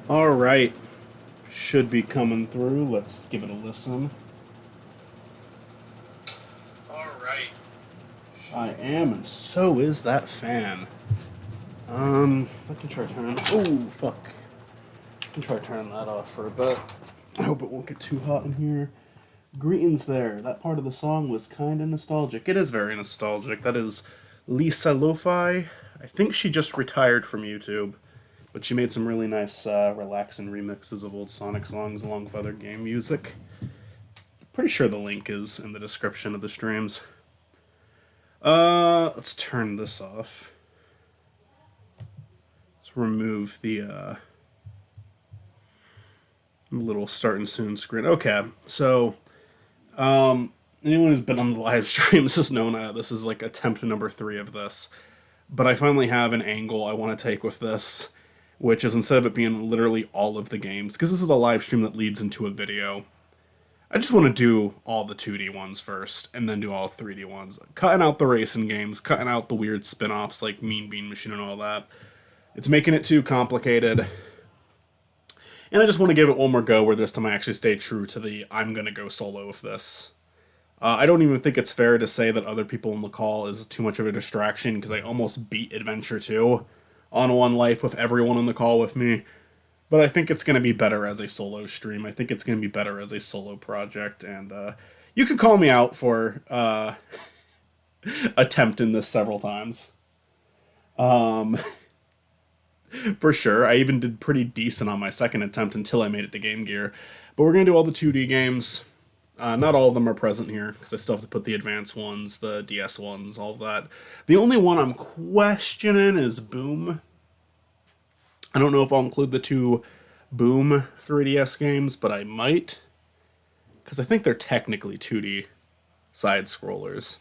All right, should be coming through. Let's give it a listen. All right, I am, and so is that fan. I can try turning. Oh fuck! I can try turning that off for a bit. I hope it won't get too hot in here. Greetings there. That part of the song was kind of nostalgic. It is very nostalgic. That is Lisa Lo-Fi. I think she just retired from YouTube, but she made some really nice, relaxing remixes of old Sonic songs along with other game music. Pretty sure the link is in the description of the streams. Let's turn this off. Let's remove the little starting soon screen. Okay, so anyone who's been on the live streams has known this is like attempt number 3 of this. But I finally have an angle I want to take with this, which is instead of it being literally all of the games, because this is a live stream that leads into a video, I just want to do all the 2D ones first, and then do all 3D ones. Cutting out the racing games, cutting out the weird spin-offs like Mean Bean Machine and all that. It's making it too complicated. And I just want to give it one more go where this time I actually stay true to the I'm going to go solo with this. I don't even think it's fair to say that other people in the call is too much of a distraction because I almost beat Adventure 2 on One Life with everyone on the call with me. But I think it's going to be better as a solo stream. I think it's going to be better as a solo project. And you could call me out for attempting this several times. For sure. I even did pretty decent on my second attempt until I made it to Game Gear. But we're going to do all the 2D games. Not all of them are present here, because I still have to put the advanced ones, the DS ones, all of that. The only one I'm questioning is Boom. I don't know if I'll include the 2 Boom 3DS games, but I might. Because I think they're technically 2D side-scrollers.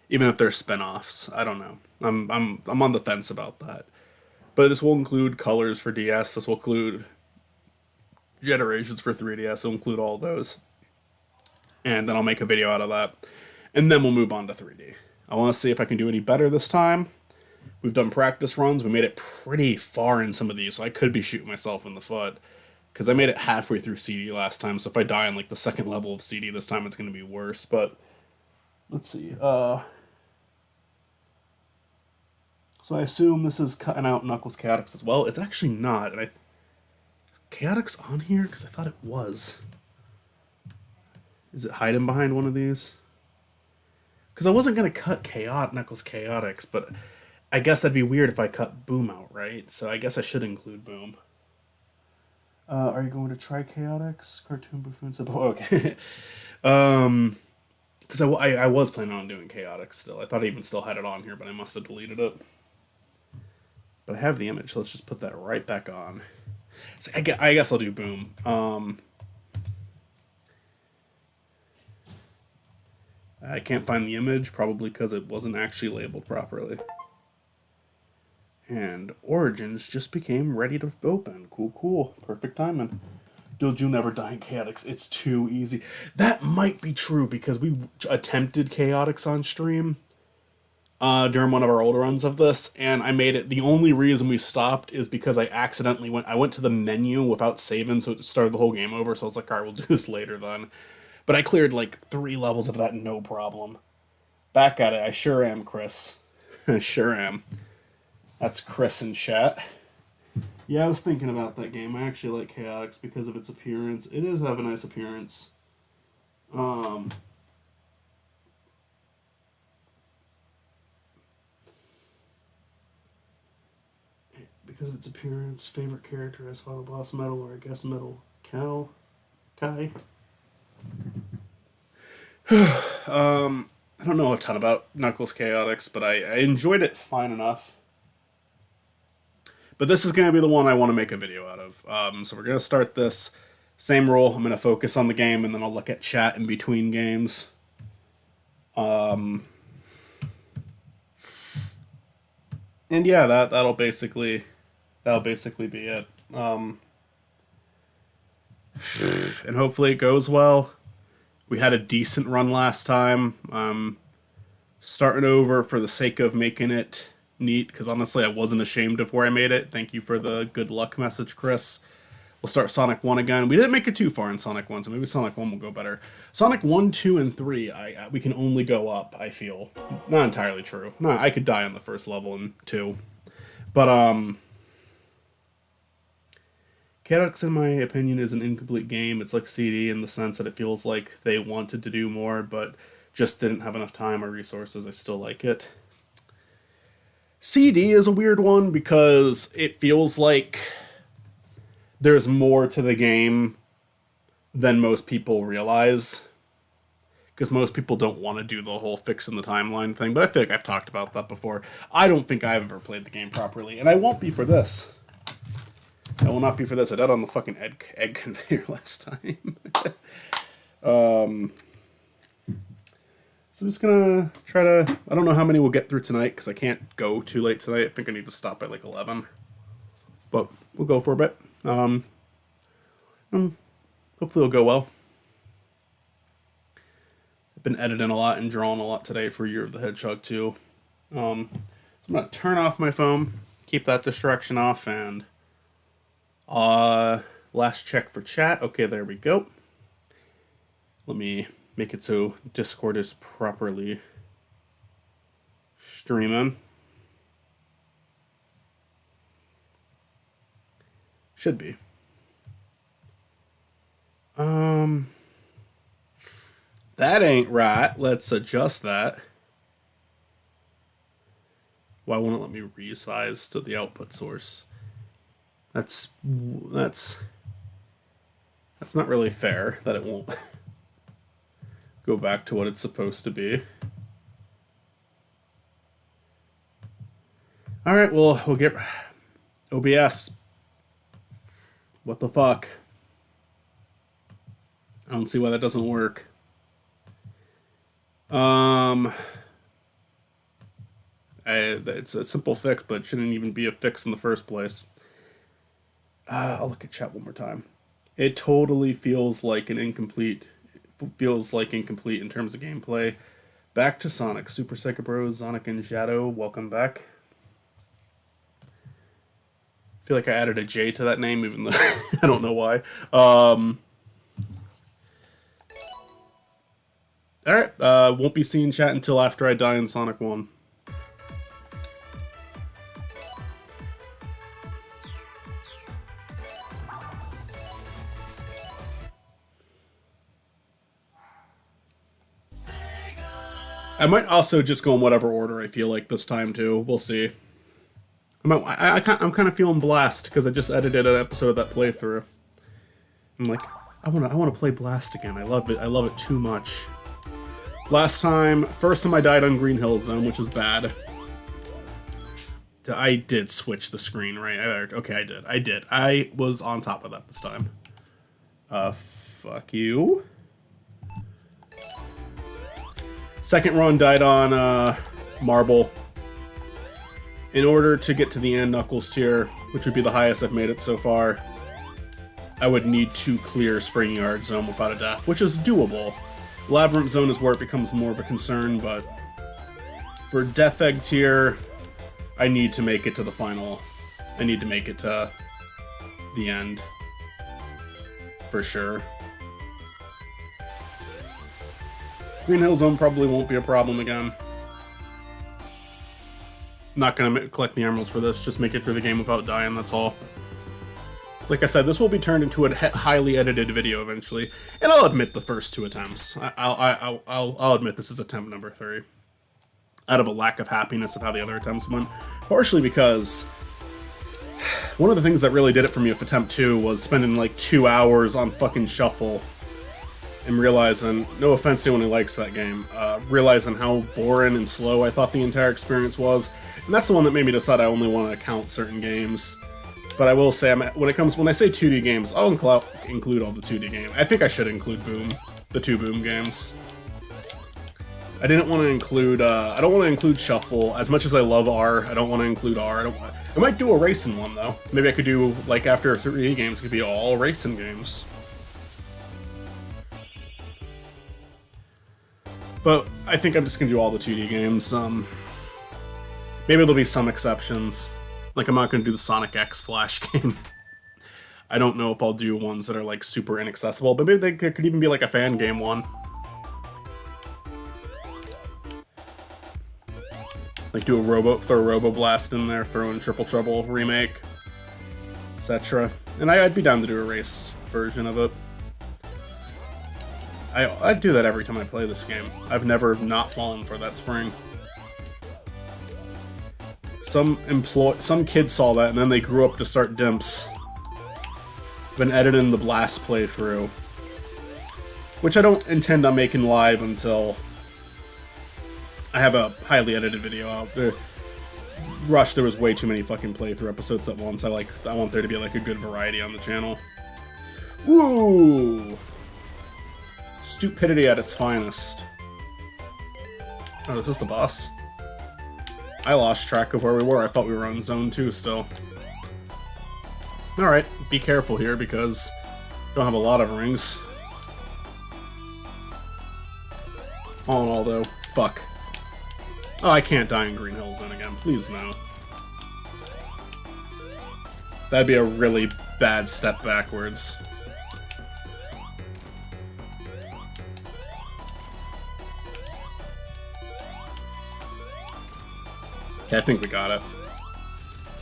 Even if they're spin-offs. I don't know. I'm on the fence about that. But this will include Colors for DS. This will include Generations for 3DS. It'll include all those. And then I'll make a video out of that. And then we'll move on to 3D. I want to see if I can do any better this time. We've done practice runs. We made it pretty far in some of these, so I could be shooting myself in the foot. Because I made it halfway through CD last time, so if I die on like the second level of CD this time, it's going to be worse. But let's see. So I assume this is cutting out Knuckles Chaotix as well. It's actually not. And Chaotix on here? Because I thought it was. Is it hiding behind one of these? Because I wasn't going to cut Knuckles Chaotix, but I guess that'd be weird if I cut Boom out, right? So I guess I should include Boom. Are you going to try Chaotix? Cartoon Buffoons? Oh, okay. Because I was planning on doing Chaotix still. I thought I even still had it on here, but I must have deleted it. But I have the image, so let's just put that right back on. So I guess I'll do Boom. I can't find the image, probably because it wasn't actually labeled properly. And Origins just became ready to open. Cool. Perfect timing. Dude, you never die in Chaotix. It's too easy. That might be true because we attempted Chaotix on stream during one of our older runs of this, and I made it. The only reason we stopped is because I went to the menu without saving, so it started the whole game over, so I was like, alright, we'll do this later then. But I cleared like 3 levels of that, no problem. Back at it, I sure am, Chris. I sure am. That's Chris in chat. Yeah, I was thinking about that game. I actually like Chaotix because of its appearance. It does have a nice appearance. Because of its appearance, favorite character as Final Boss Metal, or I guess Metal Kai. I don't know a ton about Knuckles Chaotix, but I enjoyed it fine enough. But this is going to be the one I want to make a video out of. So we're going to start this. Same rule. I'm going to focus on the game, and then I'll look at chat in between games. And yeah, that'll basically be it. And hopefully it goes well. We had a decent run last time. Starting over for the sake of making it neat, because honestly I wasn't ashamed of where I made it. Thank you for the good luck message, Chris. We'll start Sonic 1 again. We didn't make it too far in Sonic 1, so maybe Sonic 1 will go better. Sonic 1, 2, and 3, we can only go up, I feel. Not entirely true. No, I could die on the first level in 2. But, Chaotix, in my opinion, is an incomplete game. It's like CD in the sense that it feels like they wanted to do more, but just didn't have enough time or resources. I still like it. CD is a weird one because it feels like there's more to the game than most people realize. Because most people don't want to do the whole fixing the timeline thing, but I feel like I've talked about that before. I don't think I've ever played the game properly, and I won't be for this. I will not be for this. I died on the fucking egg conveyor last time. So I'm just gonna try to... I don't know how many we'll get through tonight, because I can't go too late tonight. I think I need to stop by like 11. But we'll go for a bit. Hopefully it'll go well. I've been editing a lot and drawing a lot today for Year of the Hedgehog 2. So I'm going to turn off my phone, keep that distraction off, and last check for chat. Okay, there we go. Let me make it so Discord is properly streaming. Should be. That ain't right. Let's adjust that. Why won't it let me resize to the output source? That's not really fair that it won't go back to what it's supposed to be. All right, well, we'll get OBS. What the fuck? I don't see why that doesn't work. It's a simple fix, but it shouldn't even be a fix in the first place. I'll look at chat one more time. It totally feels like incomplete in terms of gameplay. Back to Sonic. Super Sega Bros, Sonic and Shadow, welcome back. I feel like I added a J to that name, even though I don't know why. Alright, won't be seeing chat until after I die in Sonic 1. I might also just go in whatever order I feel like this time too. We'll see. I'm kind of feeling Blast because I just edited an episode of that playthrough. I'm like, I want to play Blast again. I love it. I love it too much. First time I died on Green Hill Zone, which is bad. I did switch the screen, right? Okay, I did. I was on top of that this time. Fuck you. Second run died on Marble. In order to get to the end Knuckles tier, which would be the highest I've made it so far, I would need to clear Spring Yard Zone without a death, which is doable. Labyrinth Zone is where it becomes more of a concern, but for Death Egg tier, I need to make it to the final. I need to make it to the end. For sure. Green Hill Zone probably won't be a problem again. Not gonna collect the emeralds for this, just make it through the game without dying, that's all. Like I said, this will be turned into a highly edited video eventually, and I'll admit the first 2 attempts. I'll admit this is attempt number 3. Out of a lack of happiness of how the other attempts went. Partially because one of the things that really did it for me with attempt 2 was spending like 2 hours on fucking Shuffle and realizing, no offense to anyone who likes that game, realizing how boring and slow I thought the entire experience was. And that's the one that made me decide I only want to count certain games. But I will say, when I say 2D games, I'll include all the 2D games. I think I should include Boom, the 2 Boom games. I didn't want to include, I don't want to include Shuffle. As much as I love R, I don't want to include R. I might do a racing one, though. Maybe I could do, like, after 3D games, it could be all racing games. But I think I'm just going to do all the 2D games. Maybe there'll be some exceptions. Like, I'm not going to do the Sonic X Flash game. I don't know if I'll do ones that are like super inaccessible, but maybe there could even be like a fan game one. Like do throw Robo Blast in there, throw in Triple Trouble remake, etc. And I'd be down to do a race version of it. I do that every time I play this game. I've never not fallen for that spring. Some kid saw that and then they grew up to start dimps. Been editing the Blast playthrough, which I don't intend on making live until I have a highly edited video out. There was way too many fucking playthrough episodes at once. I want there to be like a good variety on the channel. Woo! Stupidity at its finest. Oh, is this the boss? I lost track of where we were. I thought we were on Zone 2 still. Alright, be careful here because I don't have a lot of rings. All in all though, fuck. Oh, I can't die in Green Hill Zone again. Please no. That'd be a really bad step backwards. Okay, I think we got it.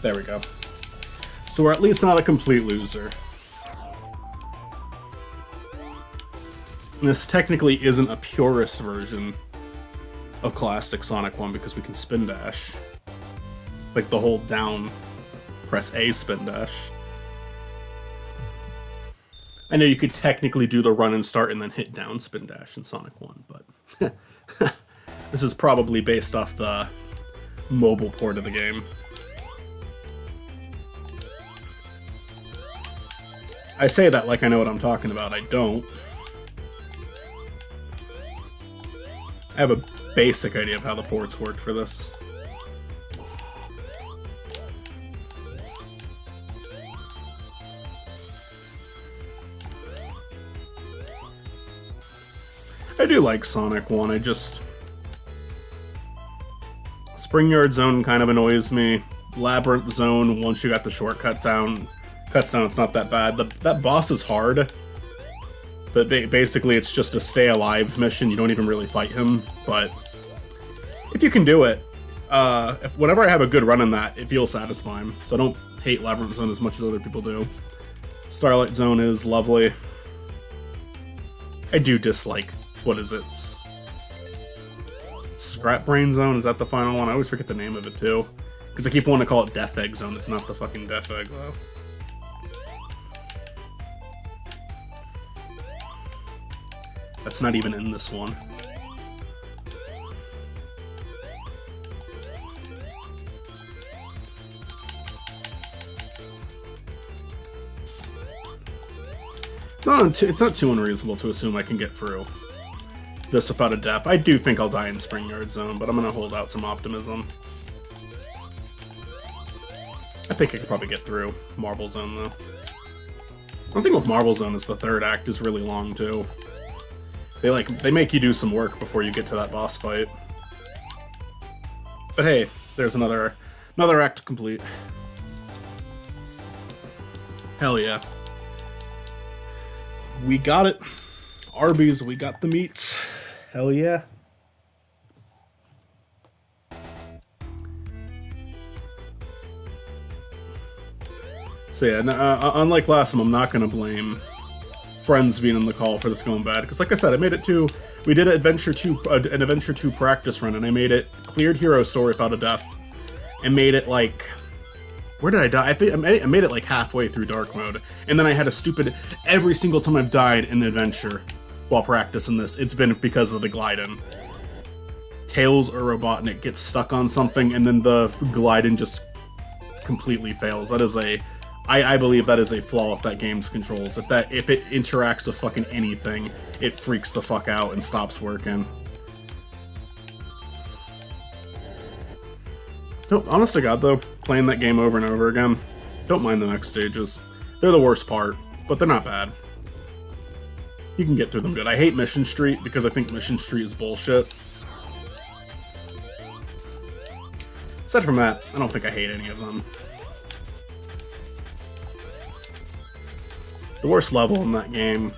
There we go. So we're at least not a complete loser. And this technically isn't a purist version of classic Sonic 1 because we can spin dash. Like the hold down, press A spin dash. I know you could technically do the run and start and then hit down spin dash in Sonic 1, but this is probably based off the mobile port of the game. I say that like I know what I'm talking about. I don't. I have a basic idea of how the ports work for this. I do like Sonic 1, I just... Spring Yard Zone kind of annoys me. Labyrinth Zone, once you got the shortcut down, it's not that bad. That boss is hard, but basically it's just a stay alive mission. You don't even really fight him, but if you can do it, whenever I have a good run in that, it feels satisfying. So I don't hate Labyrinth Zone as much as other people do. Starlight Zone is lovely. I do dislike, what is it? Scrap Brain Zone, is that the final one? I always forget the name of it too. Because I keep wanting to call it Death Egg Zone, it's not the fucking Death Egg though. That's not even in this one. It's not too unreasonable to assume I can get through this without a death. I do think I'll die in Spring Yard Zone, but I'm gonna hold out some optimism. I think I could probably get through Marble Zone though. One thing with Marble Zone is the third act is really long too. They make you do some work before you get to that boss fight. But hey, there's another act complete. Hell yeah. We got it. Arby's, we got the meats. Hell yeah. So yeah, unlike last time, I'm not gonna blame friends being in the call for this going bad, because like I said, I made it to, we did an Adventure 2 practice run, and I made it, cleared Hero Story without a death, and made it like, where did I die? I think I made it like halfway through Dark Mode, and then I had a stupid, every single time I've died in Adventure while practicing this, it's been because of the gliding. Tails or Robotnik gets stuck on something, and then the gliding just completely fails. That is I believe that is a flaw with that game's controls. If it interacts with fucking anything, it freaks the fuck out and stops working. No, honest to God though, playing that game over and over again, don't mind the next stages. They're the worst part, but they're not bad. You can get through them good. I hate Mission Street because I think Mission Street is bullshit. Aside from that, I don't think I hate any of them. The worst level in that game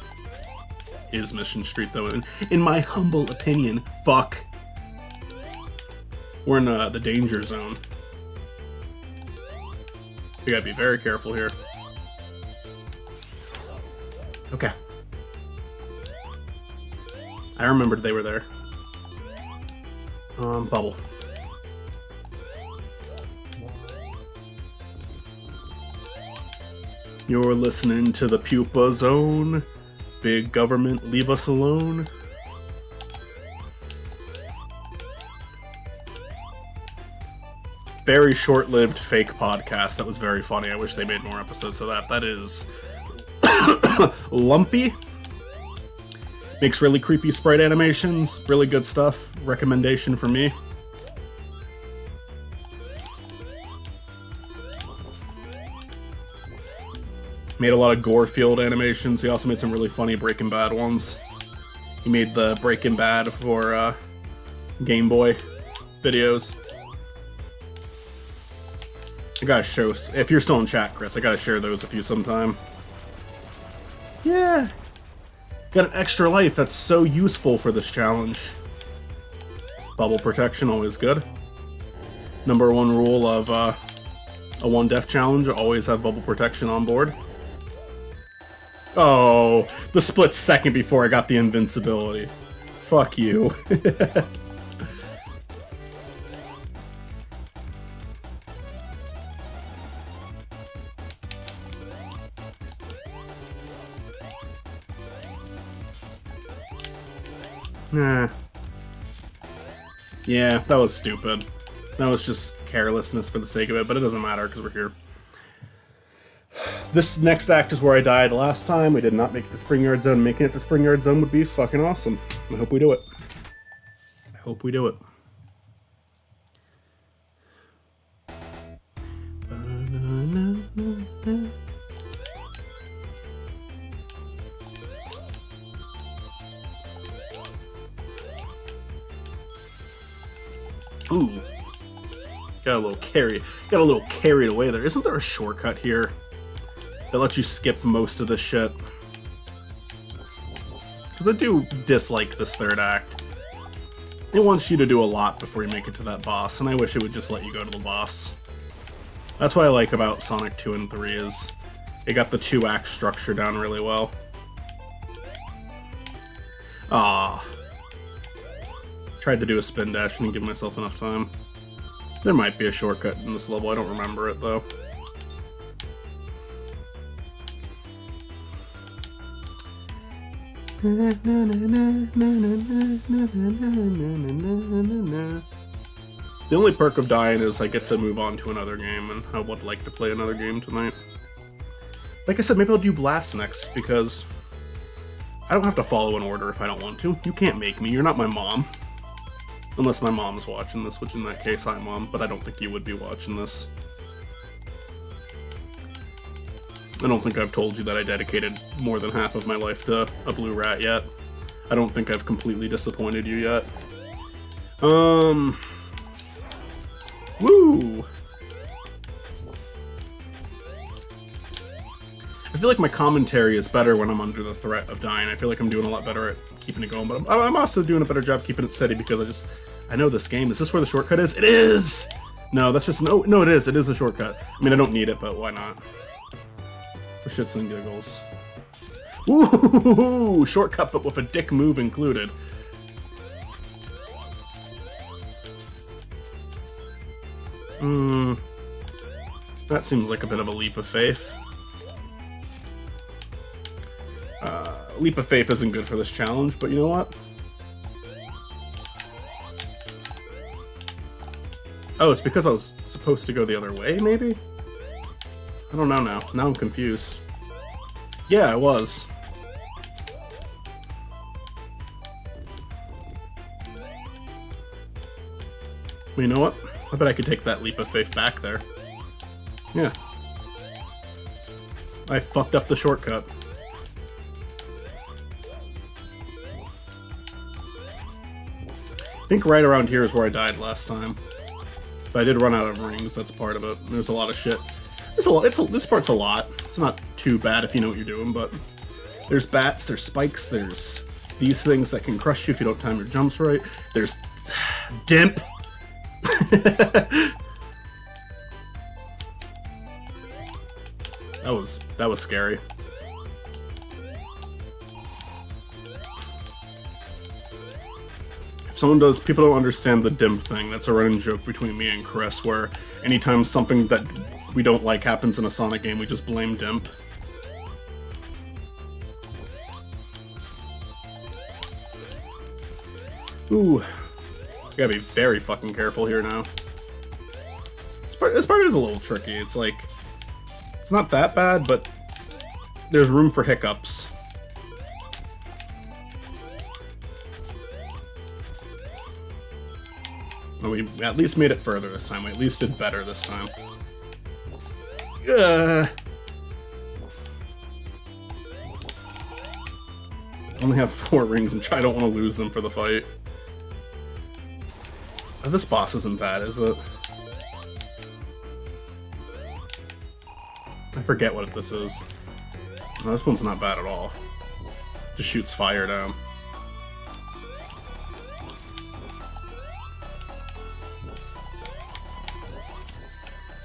is Mission Street, though, in my humble opinion. Fuck. We're in the danger zone. We gotta be very careful here. Okay. I remembered they were there. Bubble. You're listening to the Pupa Zone. Big government, leave us alone. Very short-lived fake podcast. That was very funny. I wish they made more episodes of that. That is Lumpy. Makes really creepy sprite animations. Really good stuff. Recommendation for me. Made a lot of gore-filled animations. He also made some really funny Breaking Bad ones. He made the Breaking Bad for Game Boy videos. I gotta show, if you're still in chat, Chris, I gotta share those with you sometime. Yeah. Got an extra life that's so useful for this challenge. Bubble protection, always good. Number one rule of a one death challenge, always have bubble protection on board. Oh, the split second before I got the invincibility. Fuck you. Nah. Yeah, that was stupid. That was just carelessness for the sake of it, but it doesn't matter because we're here. This next act is where I died last time. We did not make it to Spring Yard Zone. Making it to Spring Yard Zone would be fucking awesome. I hope we do it. I hope we do it. Ooh. Got a little carried away there. Isn't there a shortcut here that lets you skip most of this shit? Because I do dislike this third act. It wants you to do a lot before you make it to that boss, and I wish it would just let you go to the boss. That's what I like about Sonic 2 and 3 is it got the 2-act structure down really well. Ah. Tried to do a spin dash and didn't give myself enough time. There might be a shortcut in this level, I don't remember it though. The only perk of dying is I get to move on to another game, and I would like to play another game tonight. Like I said, maybe I'll do Blast next, because I don't have to follow an order if I don't want to. You can't make me, you're not my mom. Unless my mom's watching this, which in that case, hi Mom, but I don't think you would be watching this. I don't think I've told you that I dedicated more than half of my life to a blue rat yet. I don't think I've completely disappointed you yet. Woo! I feel like my commentary is better when I'm under the threat of dying. I feel like I'm doing a lot better at keeping it going, but I'm also doing a better job keeping it steady because I know this game. Is this where the shortcut is? It is! No, that's just, no, it is. It is a shortcut. I mean, I don't need it, but why not? For shits and giggles. Ooh, shortcut, but with a dick move included. That seems like a bit of a leap of faith. Leap of faith isn't good for this challenge, but you know what? Oh, it's because I was supposed to go the other way, maybe? I don't know now. Now I'm confused. Yeah, I was. Well, you know what? I bet I could take that leap of faith back there. Yeah. I fucked up the shortcut. I think right around here is where I died last time. But I did run out of rings, that's part of it. There's a lot of shit. There's a lot. This part's a lot. It's not too bad if you know what you're doing, but there's bats, there's spikes, there's these things that can crush you if you don't time your jumps right. There's Dimp. That was scary. If someone does, people don't understand the Dimp thing. That's a running joke between me and Chris, where anytime something that we don't like happens in a Sonic game, we just blame Dimp. Ooh. Gotta be very fucking careful here now. This part is a little tricky. It's like, it's not that bad, but there's room for hiccups. Well, we at least made it further this time. We at least did better this time. Only have 4 rings. I don't want to lose them for the fight. Oh, this boss isn't bad, is it? I forget what this is. No, this one's not bad at all. Just shoots fire down.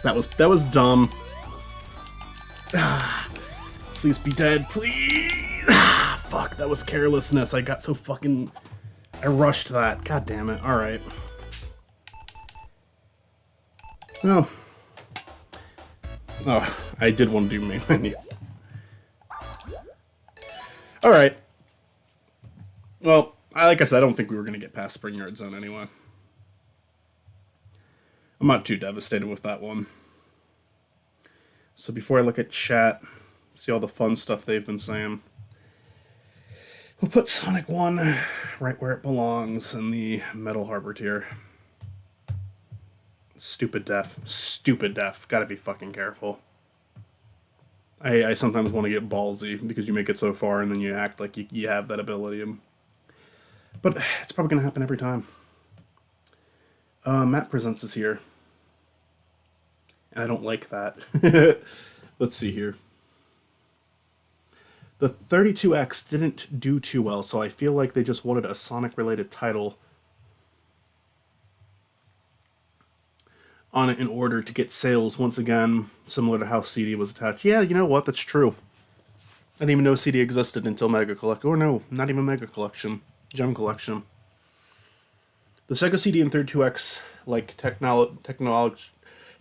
That was dumb. Please be dead, please. Fuck, that was carelessness. I got so fucking... I rushed that. God damn it. Alright. Oh. Oh, I did want to do main menu. Alright. Well, like I said, I don't think we were going to get past Spring Yard Zone anyway. I'm not too devastated with that one. So before I look at chat, see all the fun stuff they've been saying, we'll put Sonic 1 right where it belongs in the Metal Harbor tier. Stupid death. Stupid death. Gotta be fucking careful. I sometimes want to get ballsy because you make it so far and then you act like you have that ability. But it's probably going to happen every time. Matt Presents is here. And I don't like that. Let's see here. The 32X didn't do too well, so I feel like they just wanted a Sonic-related title on it in order to get sales once again, similar to how CD was attached. Yeah, you know what? That's true. I didn't even know CD existed until Mega Collection. Or no, not even Mega Collection. Gem Collection. The Sega CD and 32X, like,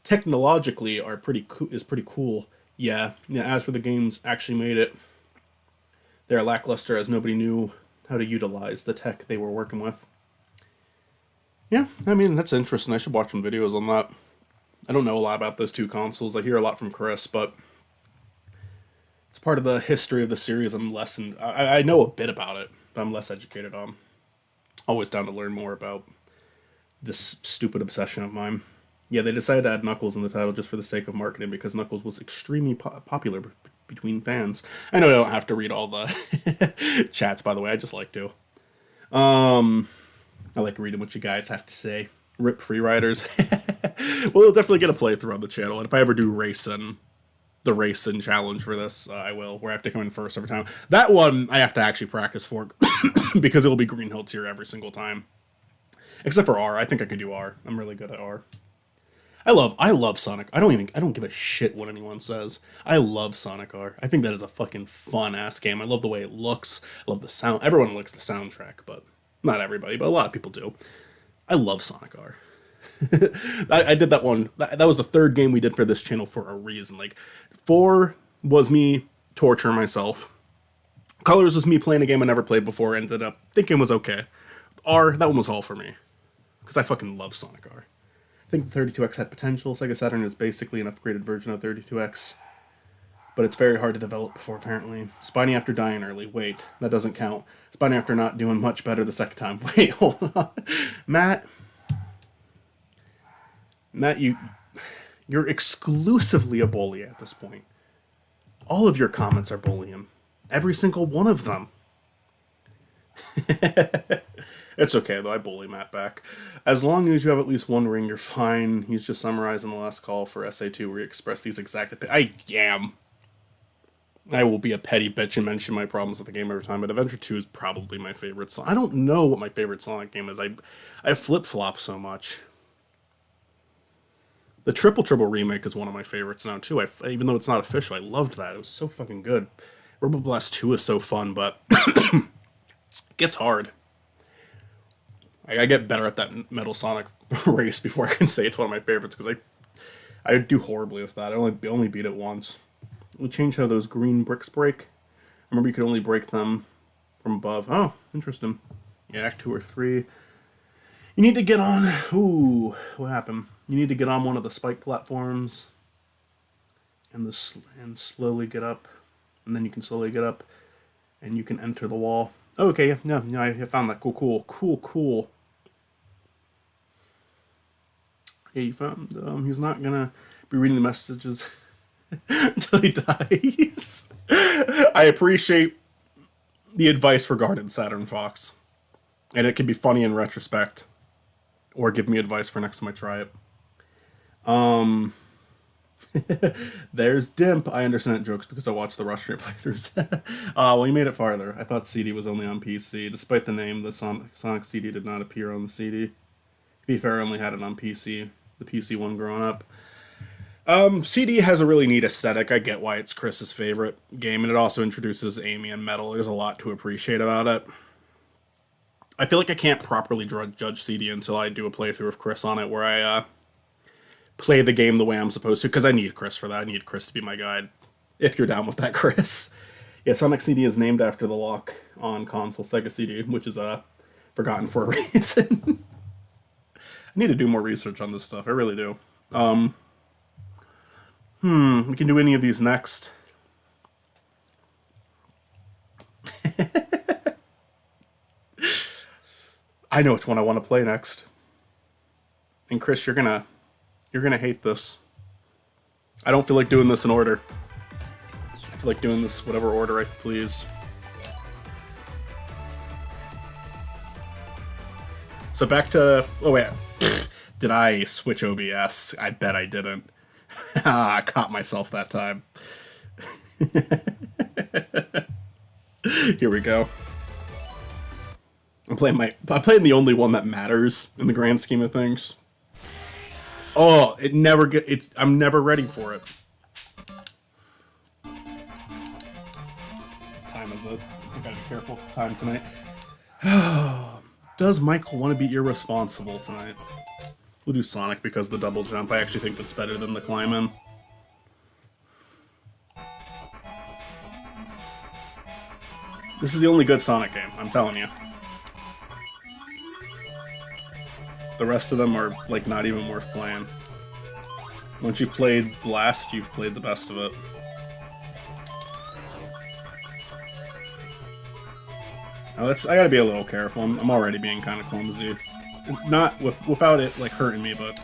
technologically are pretty cool. Yeah, as for the games actually made it, they're lackluster as nobody knew how to utilize the tech they were working with. Yeah, I mean, that's interesting. I should watch some videos on that. I don't know a lot about those two consoles. I hear a lot from Chris, but it's part of the history of the series. I know a bit about it, but I'm less educated on. Always down to learn more about this stupid obsession of mine. Yeah, they decided to add Knuckles in the title just for the sake of marketing because Knuckles was extremely popular between fans. I know I don't have to read all the chats, by the way. I just like to. I like reading what you guys have to say. Rip Free Riders. Well, we'll definitely get a playthrough on the channel. And if I ever do the racing challenge for this, I will, where I have to come in first every time. That one, I have to actually practice for because it'll be Green Hill tier every single time. Except for R. I think I could do R. I'm really good at R. I love Sonic. I don't give a shit what anyone says. I love Sonic R. I think that is a fucking fun-ass game. I love the way it looks. I love the sound. Everyone likes the soundtrack, but not everybody, but a lot of people do. I love Sonic R. I did that one. That was the 3rd game we did for this channel for a reason. Like, 4 was me torturing myself. Colors was me playing a game I never played before, ended up thinking was okay. R, that one was all for me. Because I fucking love Sonic R. I think the 32X had potential. Sega Saturn is basically an upgraded version of 32X. But it's very hard to develop before, apparently. Spiny after dying early. Wait, that doesn't count. Spiny after not doing much better the second time. Wait, hold on. Matt, you're exclusively a bully at this point. All of your comments are bullying. Every single one of them. It's okay, though. I bully Matt back. As long as you have at least one ring, you're fine. He's just summarizing the last call for SA2 where he expressed these exact I am. I will be a petty bitch and mention my problems with the game every time, but Adventure 2 is probably my favorite song. I don't know what my favorite Sonic game is. I flip-flop so much. The Triple Trouble remake is one of my favorites now, too. Even though it's not official, I loved that. It was so fucking good. Robo Blast 2 is so fun, but it gets hard. I get better at that Metal Sonic race before I can say it's one of my favorites, because I do horribly with that. I only beat it once. We changed how those green bricks break. I remember you could only break them from above. Oh, interesting. Yeah, Act 2 or 3. You need to get on... Ooh, what happened? You need to get on one of the spike platforms and slowly get up. And then you can slowly get up and you can enter the wall. Oh, okay, yeah, I found that. Cool. Yeah, you found... he's not gonna be reading the messages until he dies. I appreciate the advice regarding Saturn Fox. And it can be funny in retrospect. Or give me advice for next time I try it. There's Dimp. I understand jokes because I watched the Rush Rate playthroughs. Well, you made it farther. I thought CD was only on PC. Despite the name, the Sonic CD did not appear on the CD. To be fair, I only had it on PC. The PC one growing up. CD has a really neat aesthetic. I get why it's Chris's favorite game, and it also introduces Amy and Metal. There's a lot to appreciate about it. I feel like I can't properly judge CD until I do a playthrough of Chris on it, where I play the game the way I'm supposed to, because I need Chris for that. I need Chris to be my guide. If you're down with that, Chris. Yeah, Sonic CD is named after the lock on console Sega CD, which is forgotten for a reason. I need to do more research on this stuff. I really do. We can do any of these next. I know which one I want to play next. And Chris, you're gonna hate this. I don't feel like doing this in order. I feel like doing this whatever order I please. So back to... Oh, wait. Did I switch OBS? I bet I didn't. I caught myself that time. Here we go. I'm playing the only one that matters in the grand scheme of things. Oh, I'm never ready for it. Time is it? I gotta be careful with time tonight. Does Michael want to be irresponsible tonight? We'll do Sonic because the double jump. I actually think that's better than the climb-in. This is the only good Sonic game, I'm telling you. The rest of them are, like, not even worth playing. Once you've played Blast, you've played the best of it. Now I gotta be a little careful. I'm already being kind of clumsy. Not without it, like, hurting me, but...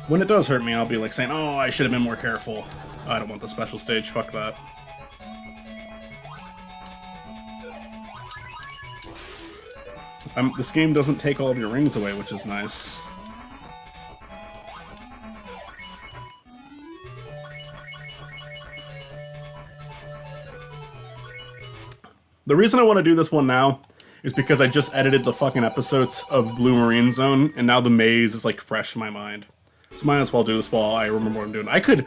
when it does hurt me, I'll be, like, saying, oh, I should have been more careful. I don't want the special stage, fuck that. This game doesn't take all of your rings away, which is nice. The reason I want to do this one now is because I just edited the fucking episodes of Blue Marine Zone, and now the maze is, like, fresh in my mind. So might as well do this while I remember what I'm doing. I could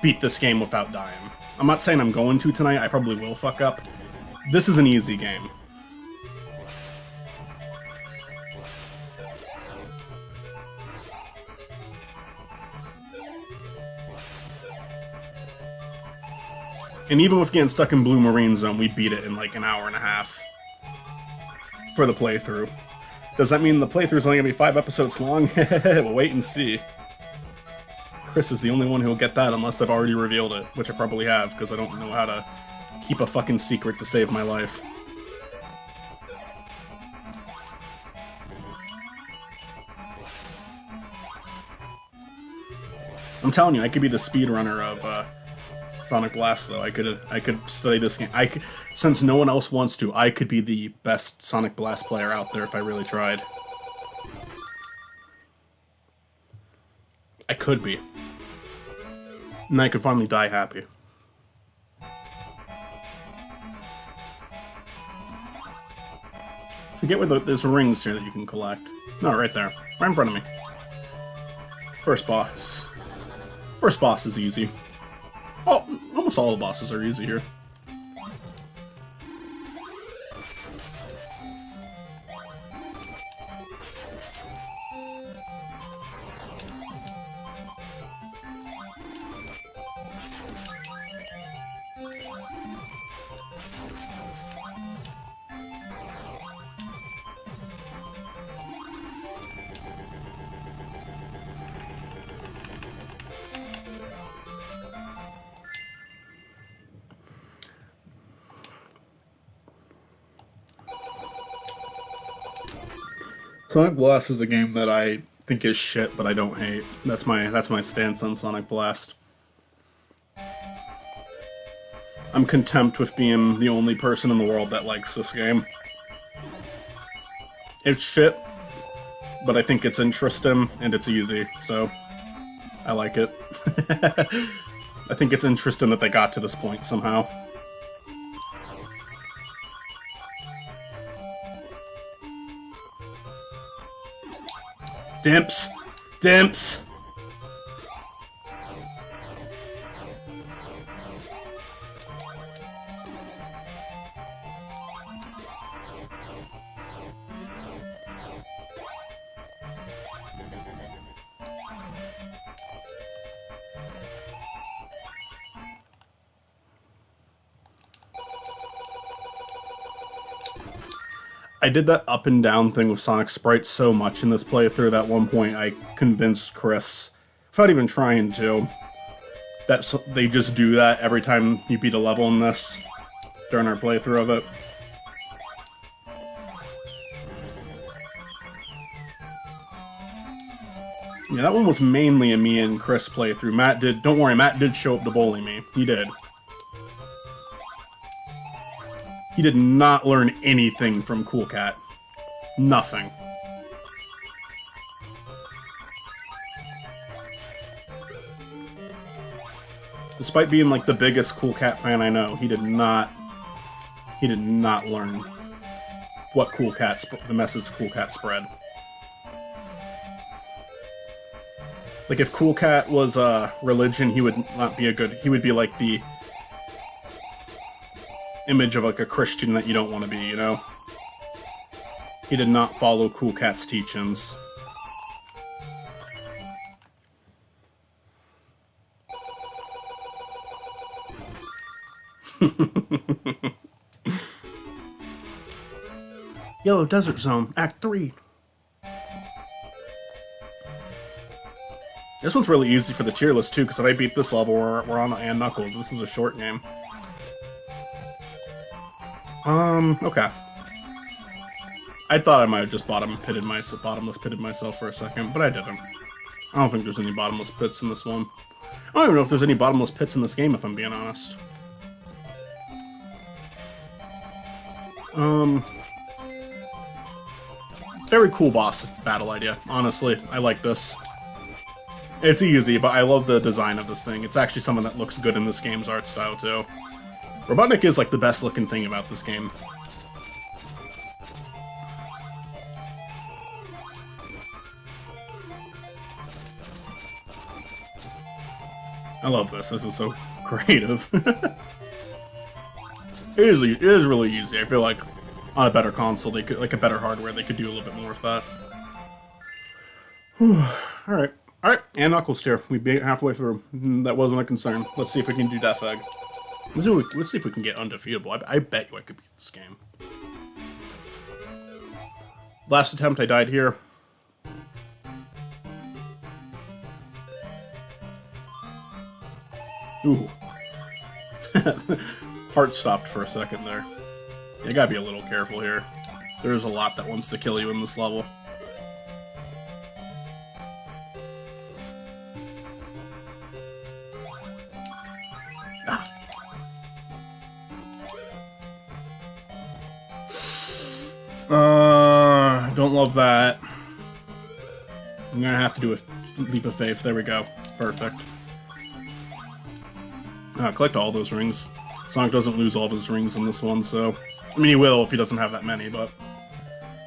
beat this game without dying. I'm not saying I'm going to tonight, I probably will fuck up. This is an easy game. And even with getting stuck in Blue Marine Zone, we beat it in like an hour and a half for the playthrough. Does that mean the playthrough's only gonna be 5 episodes long? We'll wait and see. Chris is the only one who'll get that unless I've already revealed it, which I probably have, because I don't know how to keep a fucking secret to save my life. I'm telling you, I could be the speedrunner of Sonic Blast, though. I could study this game. Since no one else wants to, I could be the best Sonic Blast player out there if I really tried. I could be. And I could finally die happy. Forget where there's rings here that you can collect. No, right there. Right in front of me. First boss. First boss is easy. Oh, almost all the bosses are easy here. Sonic Blast is a game that I think is shit, but I don't hate. That's my stance on Sonic Blast. I'm content with being the only person in the world that likes this game. It's shit, but I think it's interesting and it's easy, so I like it. I think it's interesting that they got to this point somehow. Dimps! Dimps! I did that up and down thing with Sonic Sprites so much in this playthrough that at one point I convinced Chris, without even trying to, that they just do that every time you beat a level in this during our playthrough of it. Yeah, that one was mainly a me and Chris playthrough. Don't worry, Matt did show up to bully me. He did. He did not learn anything from Cool Cat. Nothing. Despite being like the biggest Cool Cat fan I know, he did not learn what the message Cool Cat spread. Like if Cool Cat was a religion, he would not be he would be like the image of like a Christian that you don't want to be, you know? He did not follow Cool Cat's teachings. Yellow Desert Zone, Act 3. This one's really easy for the tier list too, because if I beat this level, we're on and Knuckles. This is a short game. Okay. I thought I might have just bottomless pitted myself for a second, but I didn't. I don't think there's any bottomless pits in this one. I don't even know if there's any bottomless pits in this game, if I'm being honest. Very cool boss battle idea, honestly. I like this. It's easy, but I love the design of this thing. It's actually something that looks good in this game's art style, too. Robotnik is like the best looking thing about this game. I love this. This is so creative. It is really easy. I feel like on a better console, they could, like a better hardware, they could do a little bit more with that. Alright. Alright, and Knuckles tier. We beat halfway through. That wasn't a concern. Let's see if we can do Death Egg. Let's see if we can get undefeatable. I bet you I could beat this game. Last attempt, I died here. Ooh. Heart stopped for a second there. You gotta be a little careful here. There's a lot that wants to kill you in this level. Ah. Don't love that. I'm gonna have to do a leap of faith. There we go. Perfect. Collect all those rings. Sonic doesn't lose all of his rings in this one, so... I mean, he will if he doesn't have that many, but...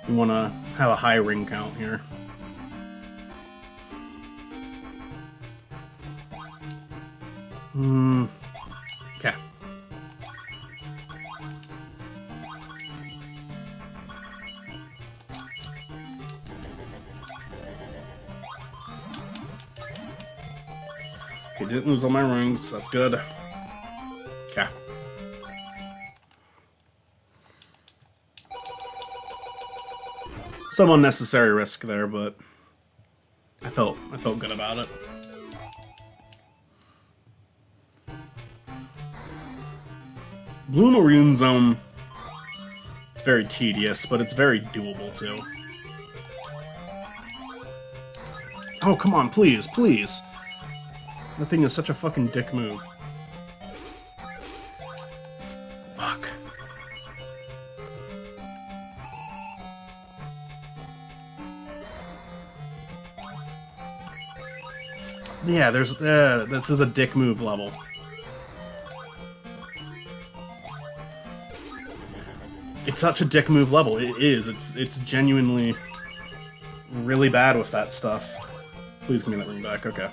we want to have a high ring count here. Okay. Okay, didn't lose all my rings. That's good. Okay. Some unnecessary risk there, but I felt good about it. Blue Marine Zone, it's very tedious, but it's very doable too. Oh, come on, please, please. That thing is such a fucking dick move. Fuck. Yeah, there's this is a dick move level. It's such a dick move level. It is. It's genuinely really bad with that stuff. Please give me that ring back. Okay.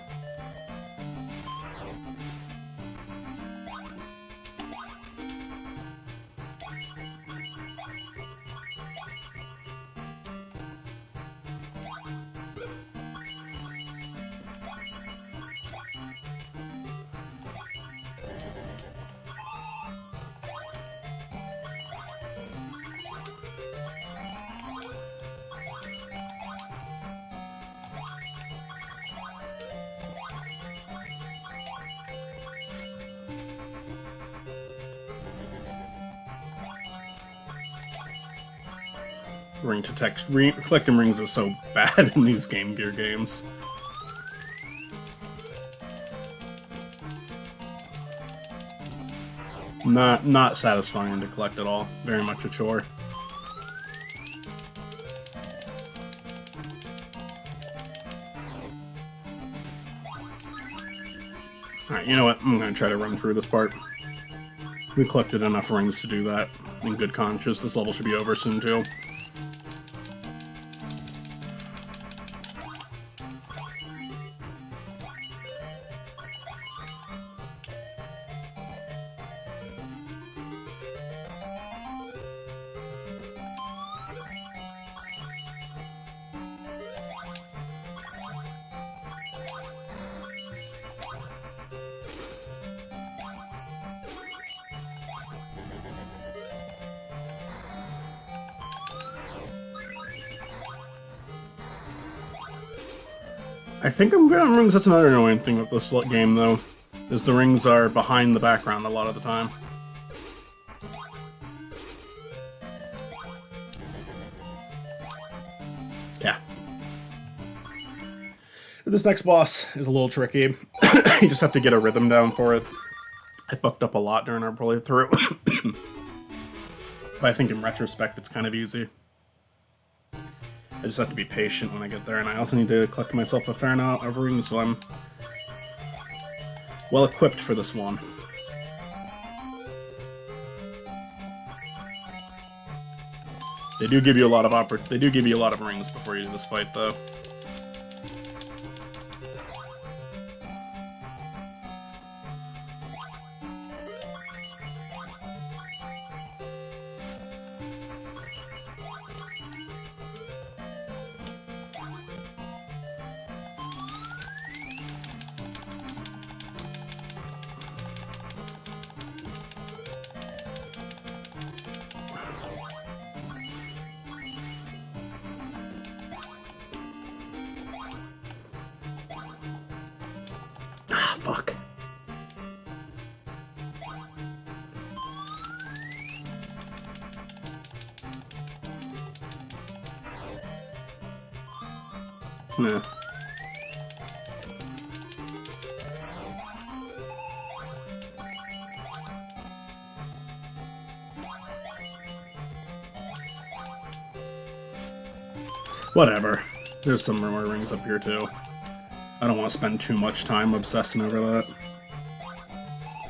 Collecting rings is so bad in these Game Gear games. Not satisfying to collect at all. Very much a chore. Alright, you know what? I'm gonna try to run through this part. We collected enough rings to do that. In good conscience, this level should be over soon too. I think I'm good on rings. That's another annoying thing with this game, though, is the rings are behind the background a lot of the time. Yeah. This next boss is a little tricky. You just have to get a rhythm down for it. I fucked up a lot during our playthrough. But I think in retrospect it's kind of easy. I just have to be patient when I get there, and I also need to collect myself a fair amount of rings, so I'm well equipped for this one. They do give you a lot of rings before you do this fight, though. Fuck. Nah. Whatever. There's some more rings up here too. I don't want to spend too much time obsessing over that.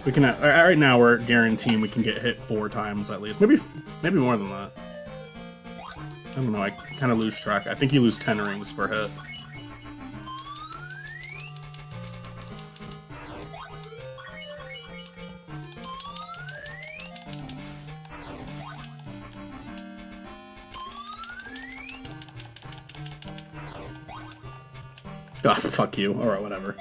We can right now we're guaranteeing we can get hit 4 times at least. Maybe more than that. I don't know, I kind of lose track. I think you lose 10 rings per hit. Oh, fuck you. Alright, whatever.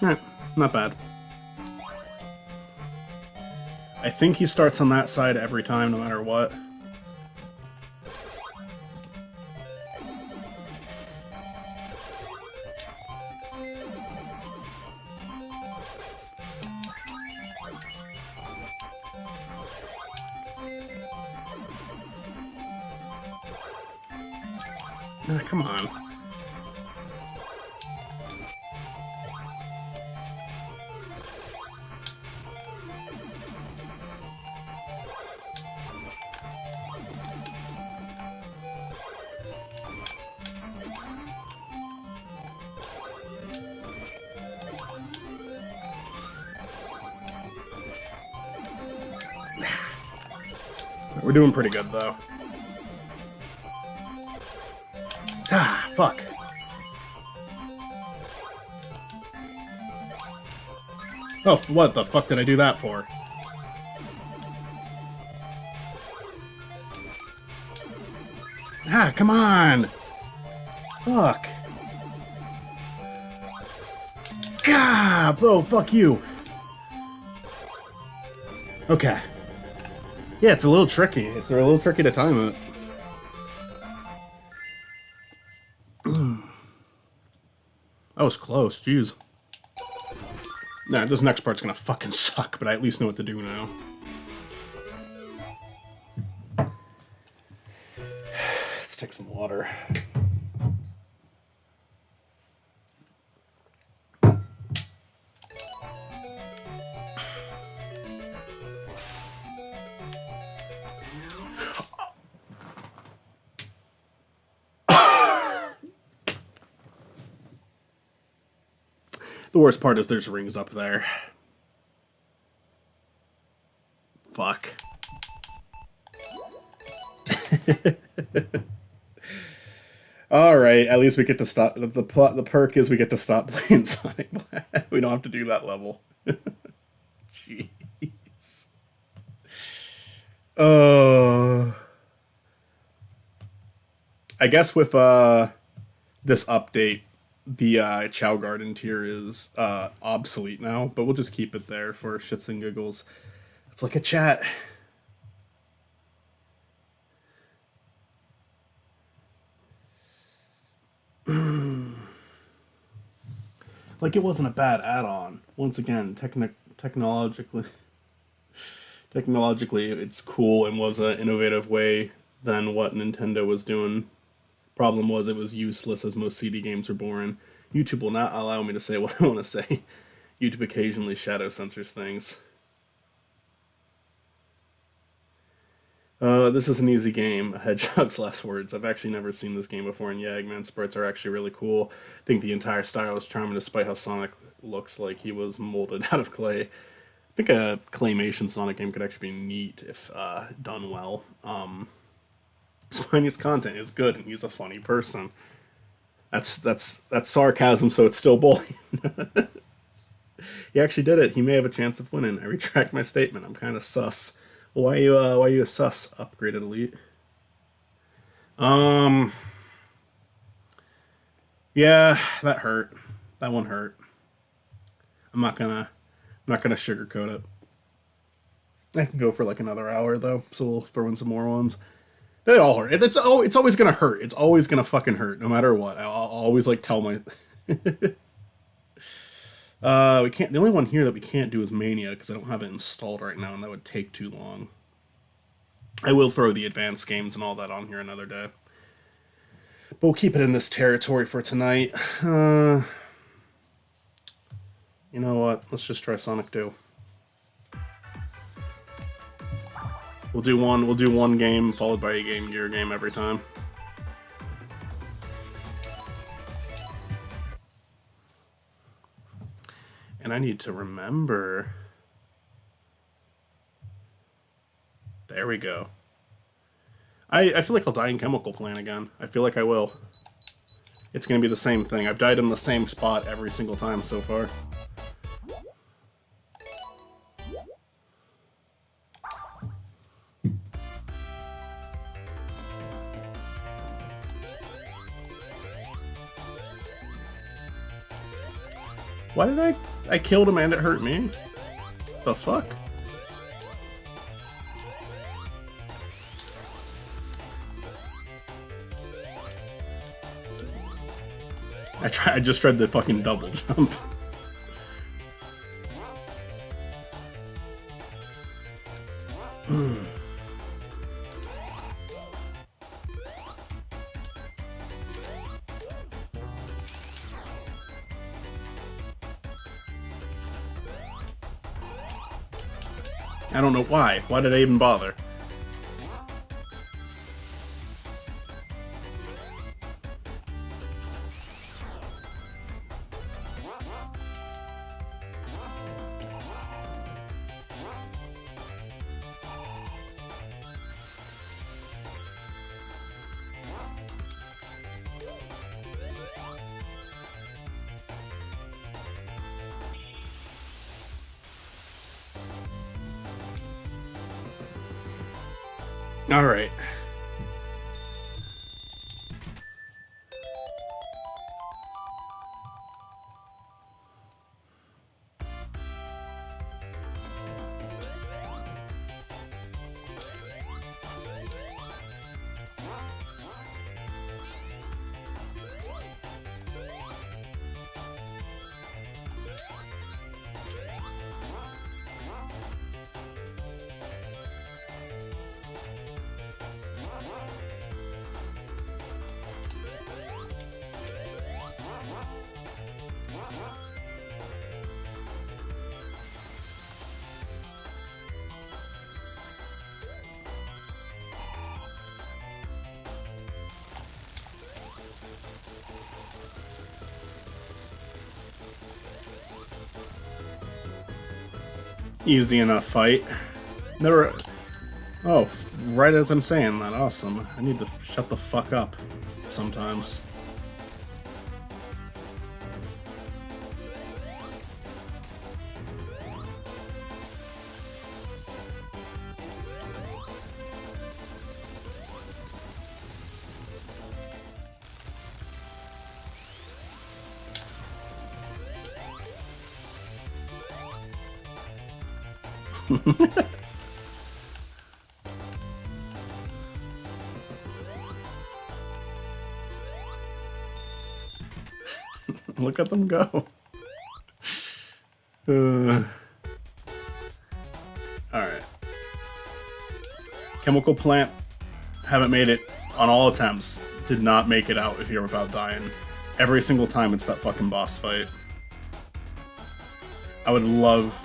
Alright, not bad. I think he starts on that side every time, no matter what. Come on. We're doing pretty good, though. Ah, fuck. Oh, what the fuck did I do that for? Ah, come on! Fuck. God! Oh, fuck you! Okay. Yeah, it's a little tricky. It's a little tricky to time it. That was close, jeez. Nah, this next part's gonna fucking suck, but I at least know what to do now. Let's take some water. The worst part is there's rings up there. Fuck. Alright, at least we get to stop. The perk is we get to stop playing Sonic Blast. We don't have to do that level. Jeez. I guess with this update, the Chow Garden tier is obsolete now, but we'll just keep it there for shits and giggles. Let's look at chat. Like, it wasn't a bad add-on. Once again, technologically, it's cool and was an innovative way than what Nintendo was doing. Problem was, it was useless, as most CD games were boring. YouTube will not allow me to say what I want to say. YouTube occasionally shadow censors things. This is an easy game. Hedgehog's last words. I've actually never seen this game before, and yeah, Eggman's sprites are actually really cool. I think the entire style is charming, despite how Sonic looks like he was molded out of clay. I think a claymation Sonic game could actually be neat if done well. Spiney's content is good, and he's a funny person. That's sarcasm, so it's still bullying. He actually did it. He may have a chance of winning. I retract my statement. I'm kind of sus. Why are you a sus, upgraded elite? Yeah, that hurt. That one hurt. I'm not gonna sugarcoat it. I can go for like another hour though, so we'll throw in some more ones. They all hurt. It's always gonna hurt. It's always gonna fucking hurt, no matter what. I'll always like tell my. We can't. The only one here that we can't do is Mania because I don't have it installed right now, and that would take too long. I will throw the advanced games and all that on here another day. But we'll keep it in this territory for tonight. You know what? Let's just try Sonic 2. We'll do one game followed by a Game Gear game every time. And I need to remember. There we go. I feel like I'll die in Chemical Plant again. I feel like I will. It's going to be the same thing. I've died in the same spot every single time so far. Why did I killed him and it hurt me? The fuck? I just tried the fucking double jump. I don't know why. Why did I even bother? All right. Easy enough fight. Never. Oh, right as I'm saying that. Awesome. I need to shut the fuck up sometimes. Look at them go. Alright. Chemical Plant, haven't made it on all attempts. Did not make it out if you're about dying. Every single time it's that fucking boss fight. I would love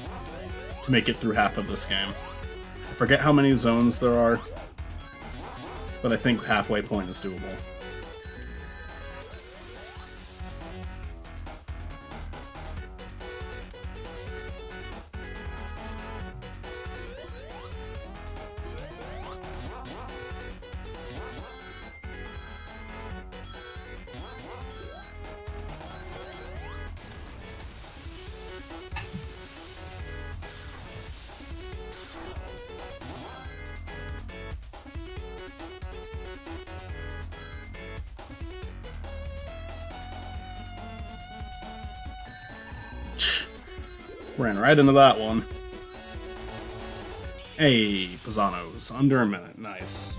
to make it through half of this game. I forget how many zones there are, but I think halfway point is doable. Ran right into that one. Hey, Pizzanos, under a minute, nice.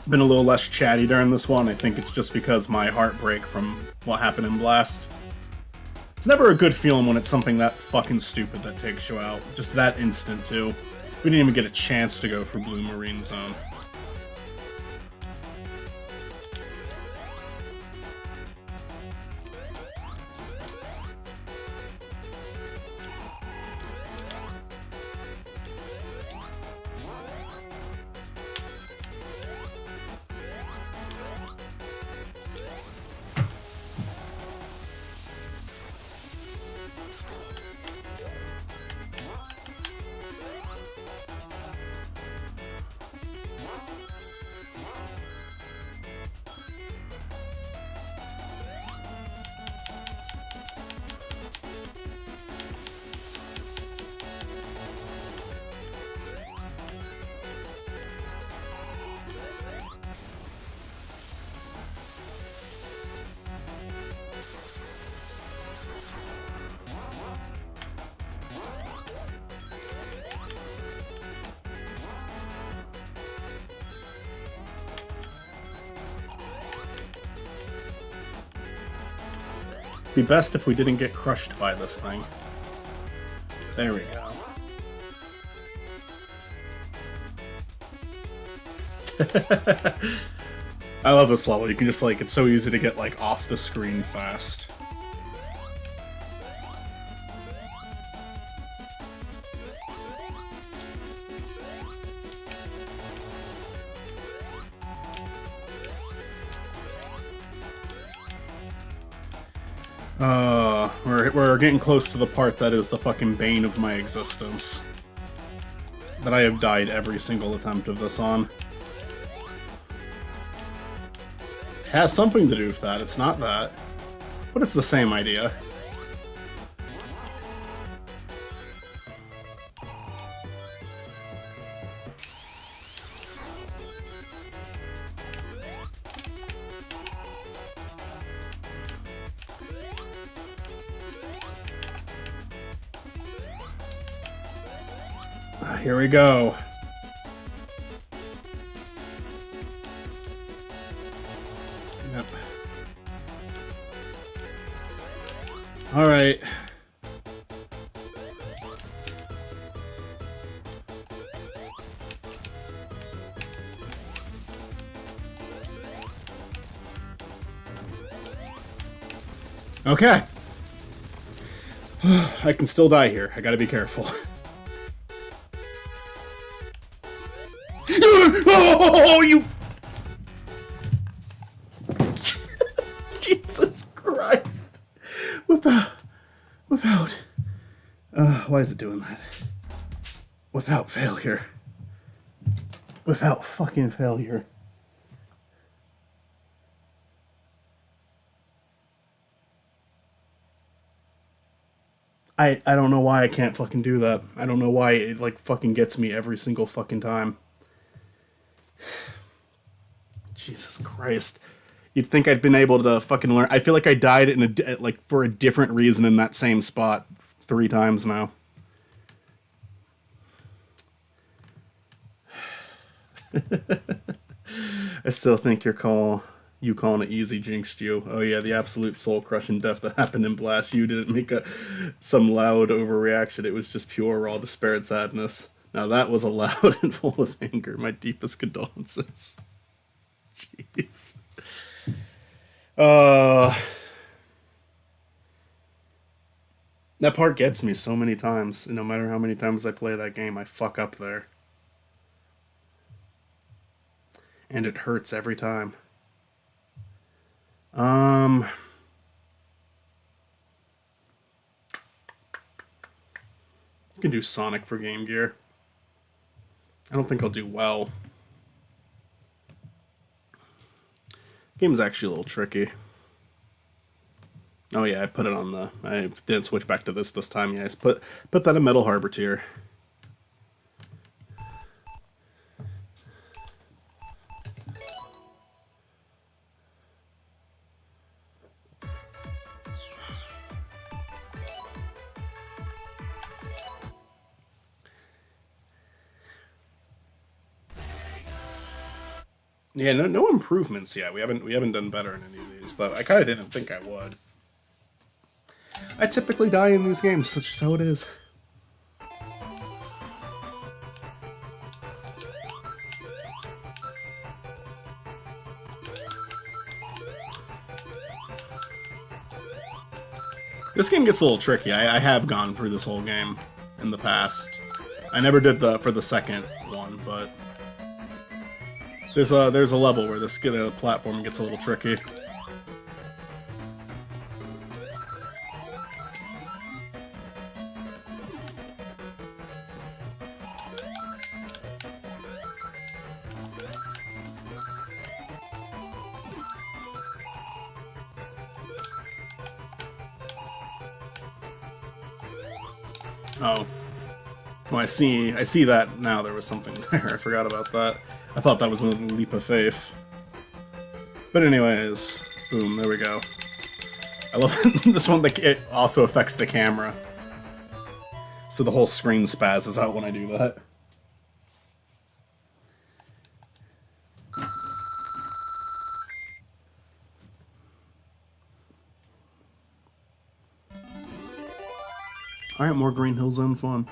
Been a little less chatty during this one. I think it's just because my heartbreak from what happened in Blast. It's never a good feeling when it's something that fucking stupid that takes you out. Just that instant, too. We didn't even get a chance to go for Blue Marine Zone. Be best if we didn't get crushed by this thing. There we go. I love this level. You can just like, it's so easy to get like off the screen fast. We're getting close to the part that is the fucking bane of my existence. That I have died every single attempt of this on. It has something to do with that, it's not that. But it's the same idea. Here we go. Yep. All right. Okay. I can still die here. I gotta be careful. Oh, you... Jesus Christ. Without... why is it doing that? Without failure. Without fucking failure. I don't know why I can't fucking do that. I don't know why it, like, fucking gets me every single fucking time. Jesus Christ. You'd think I'd been able to fucking learn. I feel like I died in a, like, for a different reason in that same spot 3 times now. I still think you calling it easy jinxed you. Oh yeah, the absolute soul-crushing death that happened in Blast. You didn't make some loud overreaction. It was just pure raw despair and sadness. Now that was a loud and full of anger. My deepest condolences. Jeez. That part gets me so many times. And no matter how many times I play that game, I fuck up there. And it hurts every time. I can do Sonic for Game Gear. I don't think I'll do well. Game's actually a little tricky. Oh yeah, I put it on the... I didn't switch back to this time. Yeah, I put that in Metal Harbor tier. Yeah, no improvements yet. We haven't done better in any of these, but I kind of didn't think I would. I typically die in these games. That's just how it is. This game gets a little tricky. I have gone through this whole game in the past. I never did for the second one, but there's a level where the platform gets a little tricky. Oh. Well, I see that now. There was something there. I forgot about that. I thought that was a leap of faith. But anyways, boom, there we go. I love this one. It also affects the camera. So the whole screen spazzes out when I do that. Alright, more Green Hill Zone fun.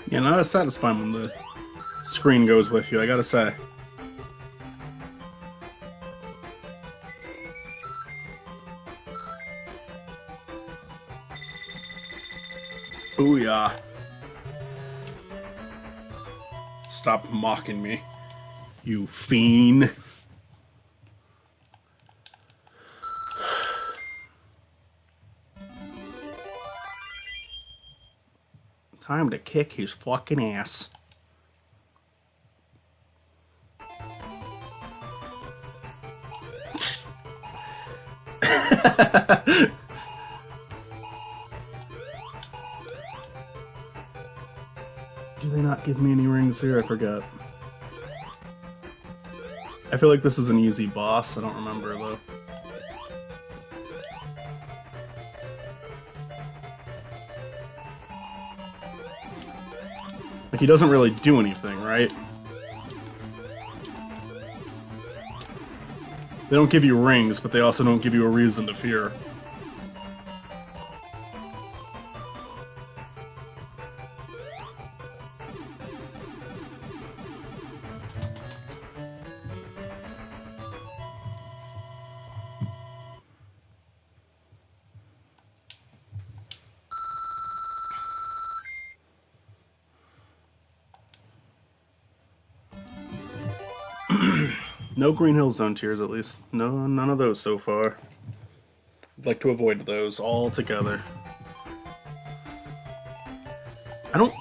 Yeah, not as satisfying when the screen goes with you, I gotta say. Booyah. Stop mocking me, you fiend. Time to kick his fucking ass. Do they not give me any rings here? I forgot. I feel like this is an easy boss. I don't remember though. Like, he doesn't really do anything, right? They don't give you rings, but they also don't give you a reason to fear. No Green Hill Zone tiers, at least. No, none of those so far. I'd like to avoid those altogether. I don't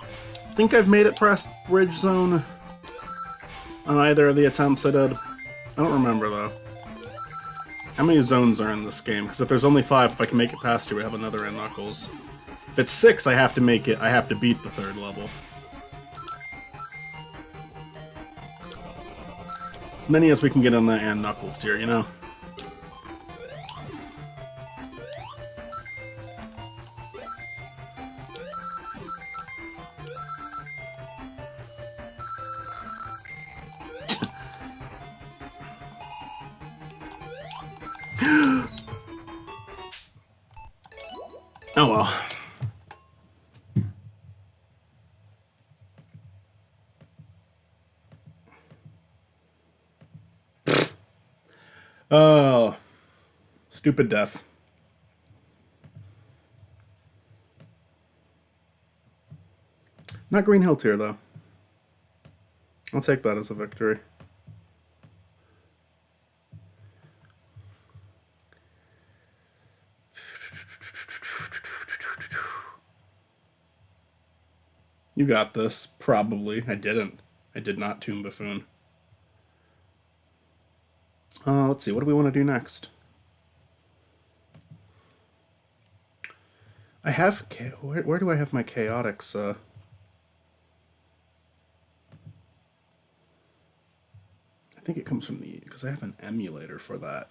think I've made it past Bridge Zone on either of the attempts I did. I don't remember, though. How many zones are in this game? Because if there's only 5, if I can make it past 2, we have another in Knuckles. If it's 6, I have to make it. I have to beat the 3rd level. As many as we can get on the and Knuckles tier, you know? Oh well. Oh, stupid death. Not Green Hill tier, though. I'll take that as a victory. You got this. Probably. I didn't. I did not Tomb Buffoon. Let's see. What do we want to do next? I have... Where do I have my Chaotix? I think it comes from the... Because I have an emulator for that.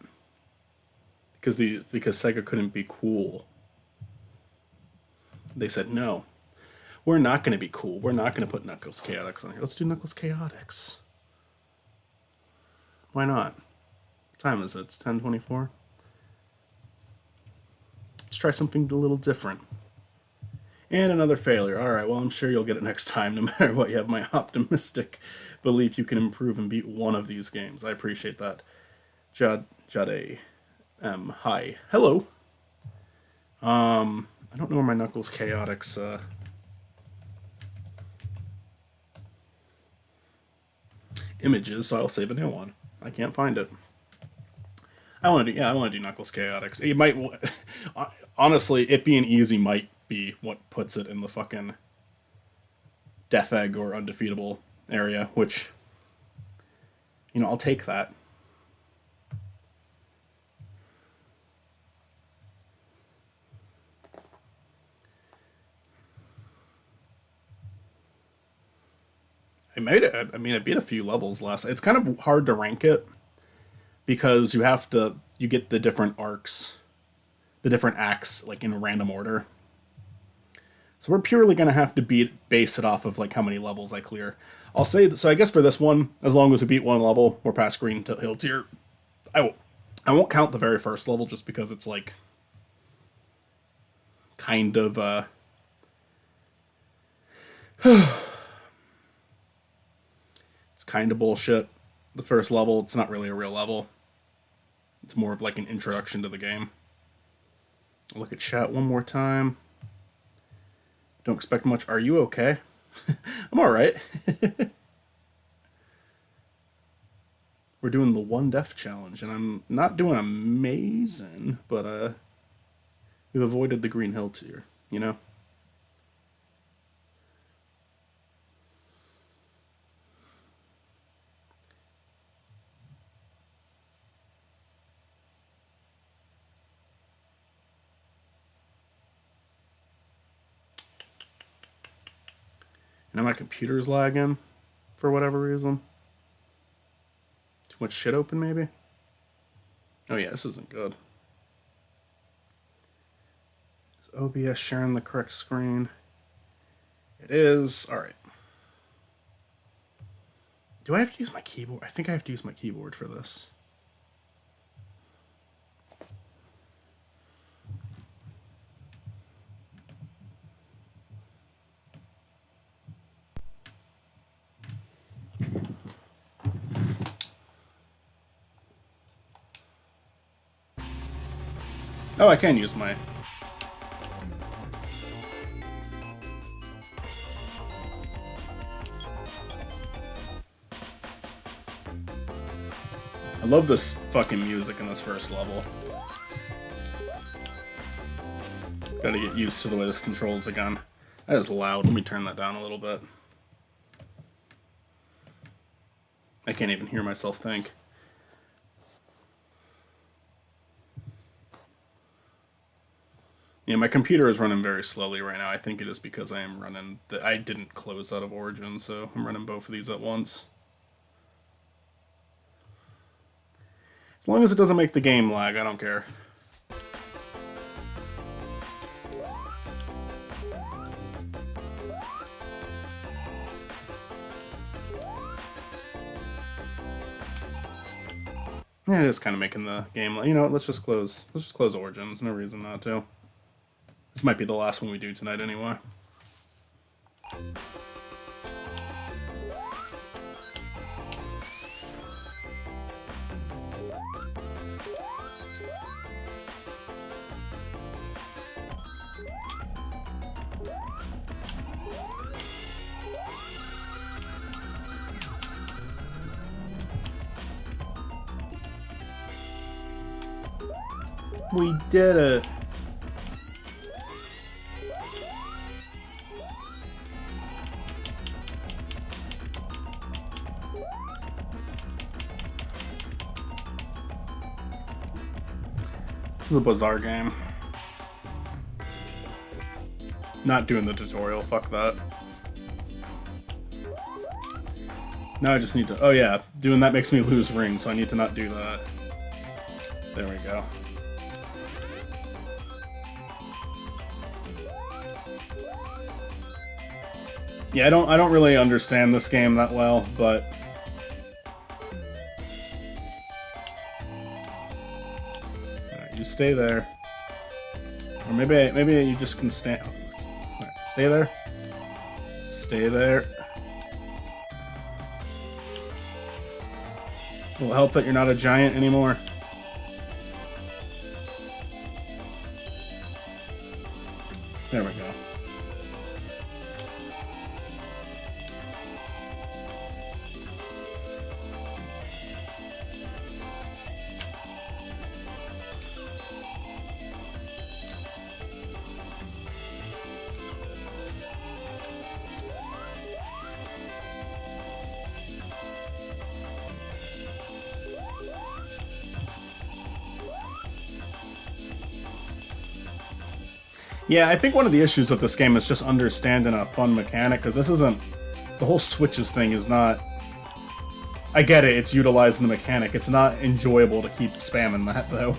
Because Sega couldn't be cool. They said, no. We're not going to be cool. We're not going to put Knuckles Chaotix on here. Let's do Knuckles Chaotix. Why not? What time is it? It's 10:24. Let's try something a little different. And another failure. Alright, well, I'm sure you'll get it next time, no matter what. You have my optimistic belief you can improve and beat one of these games. I appreciate that. Jade hi. Hello. I don't know where my Knuckles Chaotix, images, so I'll save a new one. I can't find it. I want to do Knuckles Chaotix. It might, honestly, it being easy might be what puts it in the fucking Death Egg or undefeatable area, which, I'll take that. I made it. I mean, I beat a few levels last. It's kind of hard to rank it because you get the different arcs, the different acts, like in random order. So we're purely going to have to base it off of like how many levels I clear. I'll say that, so I guess for this one, as long as we beat one level, we're past Green Hill tier. I won't count the very first level just because it's like kind of it's kind of bullshit. The first level, it's not really a real level. It's more of like an introduction to the game. I'll look at chat one more time. Don't expect much. Are you okay? I'm alright. We're doing the one death challenge, and I'm not doing amazing, but we've avoided the Green Hill tier, And my computer's lagging for whatever reason. Too much shit open, maybe? Oh yeah, this isn't good. Is OBS sharing the correct screen? It is. Alright. Do I have to use my keyboard? I think I have to use my keyboard for this. Oh, I can use my... I love this fucking music in this first level. Gotta get used to the way this controls again. That is loud. Let me turn that down a little bit. I can't even hear myself think. Yeah, my computer is running very slowly right now. I think it is because I am running... I didn't close out of Origin, so I'm running both of these at once. As long as it doesn't make the game lag, I don't care. Yeah, it is kind of making the game... You know what, let's just close Origin. There's no reason not to. This might be the last one we do tonight anyway. We did it. This is a bizarre game. Not doing the tutorial, fuck that. Now I just need to... Oh yeah, doing that makes me lose rings, so I need to not do that. There we go. Yeah, I don't really understand this game that well, but... Alright, you stay there. Or maybe you just can stand... Alright, stay there. Stay there. Will it help that you're not a giant anymore? There we go. Yeah, I think one of the issues with this game is just understanding a fun mechanic, because this isn't... The whole switches thing is not... I get it, it's utilizing the mechanic. It's not enjoyable to keep spamming that, though.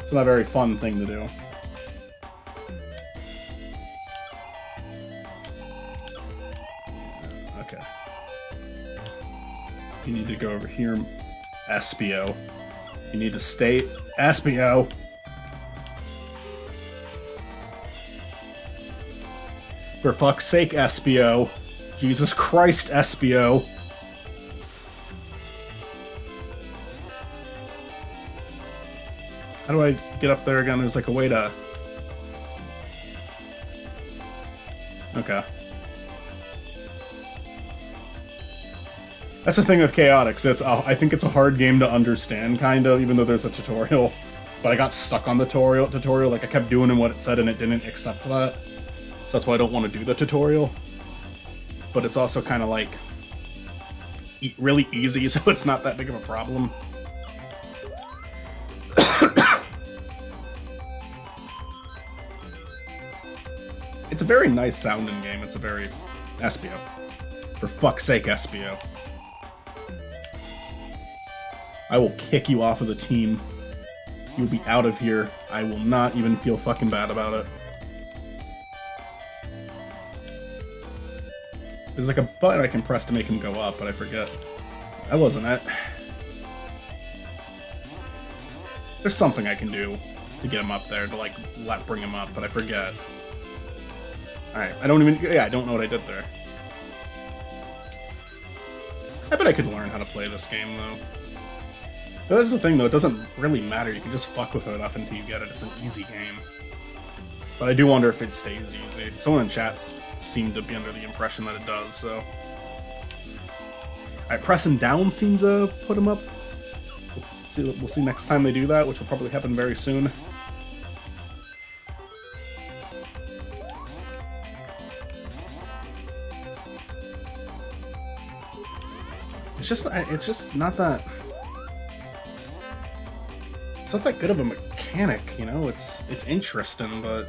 It's not a very fun thing to do. Okay. You need to go over here, Espio. You need to stay... Espio! For fuck's sake, Espio. Jesus Christ, Espio. How do I get up there again? There's like a way to... Okay. That's the thing with Chaotix. I think it's a hard game to understand, kind of, even though there's a tutorial. But I got stuck on the tutorial. Like, I kept doing what it said and it didn't accept that. So that's why I don't want to do the tutorial. But it's also kind of like really easy, so it's not that big of a problem. It's a very nice sounding game. It's a very... Espio. For fuck's sake, Espio. I will kick you off of the team. You'll be out of here. I will not even feel fucking bad about it. There's like a button I can press to make him go up, but I forget. That wasn't it. There's something I can do to get him up there, to like bring him up, but I forget. Alright, I don't know what I did there. I bet I could learn how to play this game, though. But that's the thing, though, it doesn't really matter. You can just fuck with it enough until you get it. It's an easy game. But I do wonder if it stays easy. Someone in chats seemed to be under the impression that it does, so... Alright, pressing down seemed to put him up. We'll see next time they do that, which will probably happen very soon. It's just not that... It's not that good of a mechanic, you know? It's interesting, but...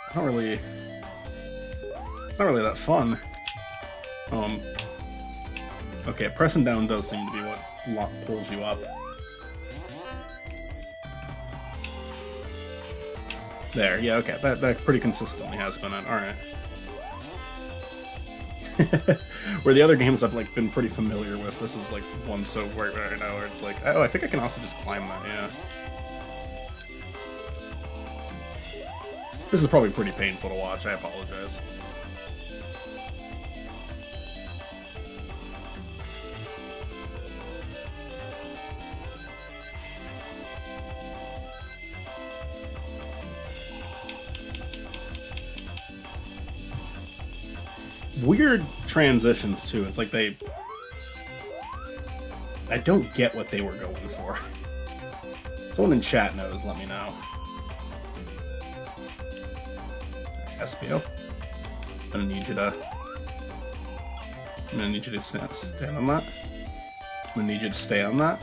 It's not really that fun. Okay, pressing down does seem to be what pulls you up. There, yeah, okay, that pretty consistently has been it, alright. Where the other games I've like been pretty familiar with, this is like one so right now where it's like, oh, I think I can also just climb that, yeah. This is probably pretty painful to watch, I apologize. Weird transitions, too. It's like I don't get what they were going for. Someone in chat knows, let me know. Espio. I'm gonna need you to stand on that. I'm gonna need you to stay on that.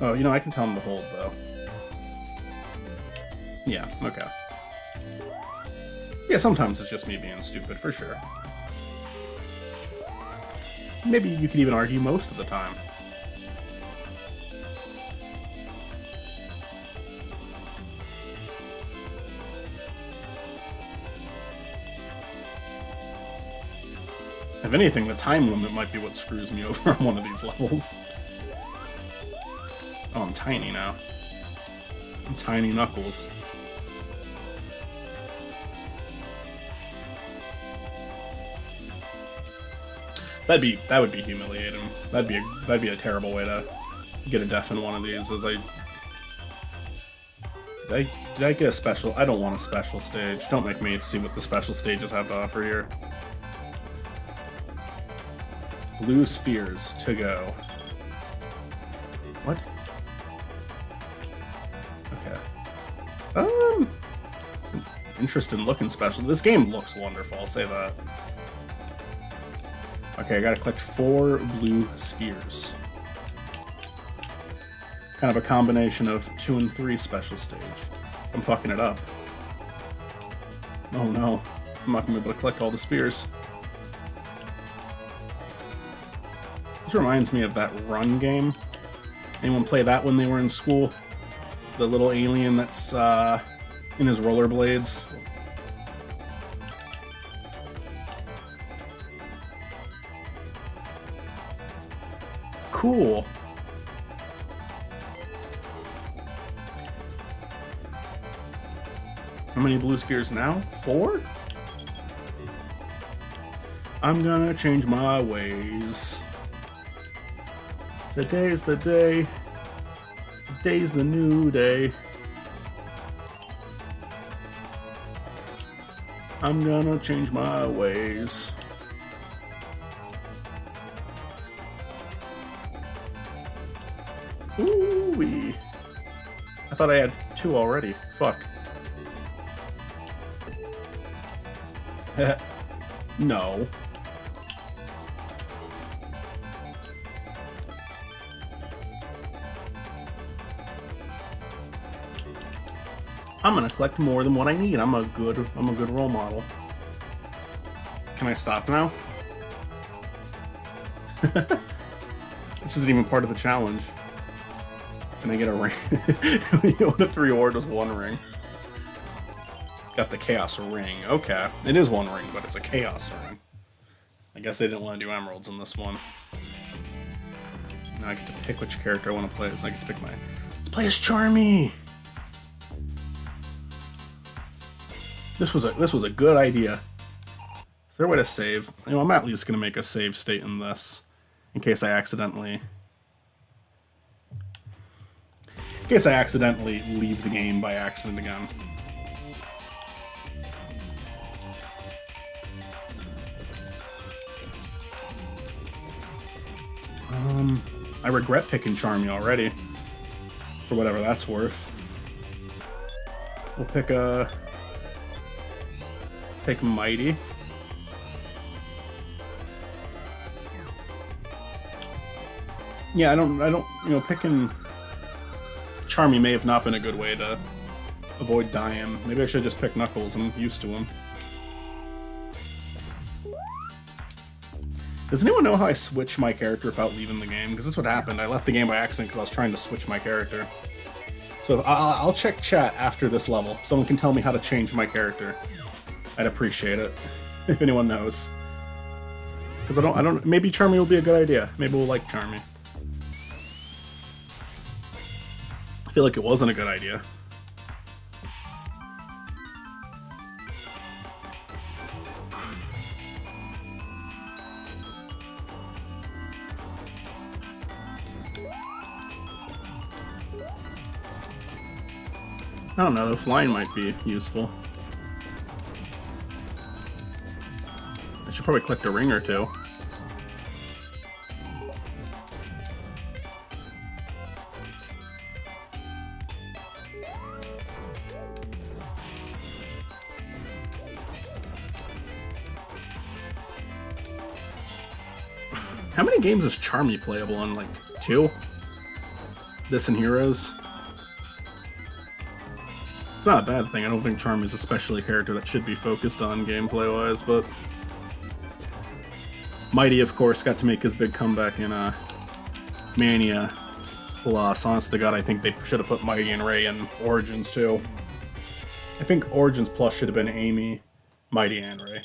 Oh, you know, I can tell him to hold, though. Yeah, okay. Yeah, sometimes it's just me being stupid, for sure. Maybe you could even argue most of the time. If anything, the time limit might be what screws me over on one of these levels. Oh, I'm tiny now. I'm Tiny Knuckles. That would be humiliating. That'd be a terrible way to get a death in one of these. Did I get a special? I don't want a special stage. Don't make me see what the special stages have to offer here. Blue spheres to go. What? Okay. It's an interesting looking special. This game looks wonderful, I'll say that. Okay, I gotta collect 4 blue spheres. Kind of a combination of 2 and 3 special stage. I'm fucking it up. Oh no. I'm not gonna be able to collect all the spheres. This reminds me of that Run game. Anyone play that when they were in school? The little alien that's in his rollerblades. Cool. How many blue spheres now? 4? I'm gonna change my ways. Today's the day. Today's the new day. I'm gonna change my ways. Ooh-wee. I thought I had 2 already. Fuck. No. I'm gonna collect more than what I need. I'm a good role model. Can I stop now? This isn't even part of the challenge. Can I get a ring? What if the reward was 1 ring? Got the Chaos Ring. Okay. It is 1 ring, but it's a Chaos Ring. I guess they didn't want to do emeralds in this one. Now I get to pick which character I want to play. So I get to pick Let's play as Charmy! This was a good idea. Is there a way to save? You know, I'm at least going to make a save state in this. In case I accidentally leave the game by accident again. I regret picking Charmy already. For whatever that's worth. We'll pick Mighty. Yeah, I don't, you know, picking Charmy may have not been a good way to avoid dying. Maybe I should just pick Knuckles. I'm used to him. Does anyone know how I switch my character without leaving the game? Because that's what happened. I left the game by accident because I was trying to switch my character. So I'll check chat after this level. Someone can tell me how to change my character. I'd appreciate it if anyone knows. Because I don't. Maybe Charmy will be a good idea. Maybe we'll like Charmy. I feel like it wasn't a good idea. I don't know, though. Flying might be useful. I should probably collect a ring or 2. How many games is Charmy playable in? Like 2? This and Heroes? It's not a bad thing. I don't think Charmy's especially a character that should be focused on gameplay-wise, but... Mighty, of course, got to make his big comeback in Mania Plus. Honest to God, I think they should have put Mighty and Ray in Origins, too. I think Origins Plus should have been Amy, Mighty, and Ray.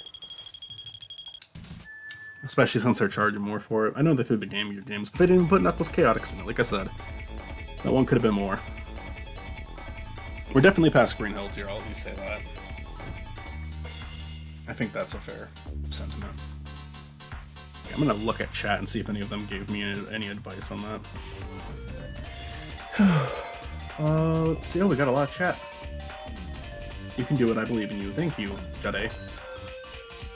Especially since they're charging more for it. I know they threw the Game Gear games, but they didn't even put Knuckles Chaotix in it, like I said. That one could have been more. We're definitely past Green Hill Tier, I'll at least say that. I think that's a fair sentiment. I'm gonna look at chat and see if any of them gave me any advice on that. Let's see. Oh, we got a lot of chat. You can do it, I believe in you. Thank you, Jade.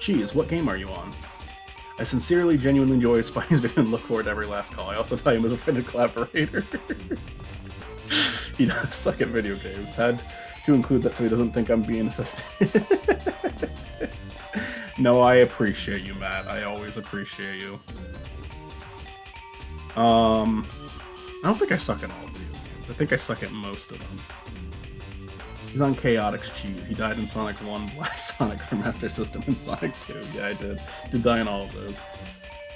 Cheese, what game are you on? I sincerely, genuinely enjoy Spidey's video and look forward to every last call. I also value him as a friend and collaborator. He does suck at video games. Had to include that so he doesn't think I'm being... No, I appreciate you, Matt. I always appreciate you. I don't think I suck at all video games. I think I suck at most of them. He's on Chaotix Cheese. He died in Sonic 1, Blast Sonic for Master System, and Sonic 2. Yeah, I did. Did die in all of those.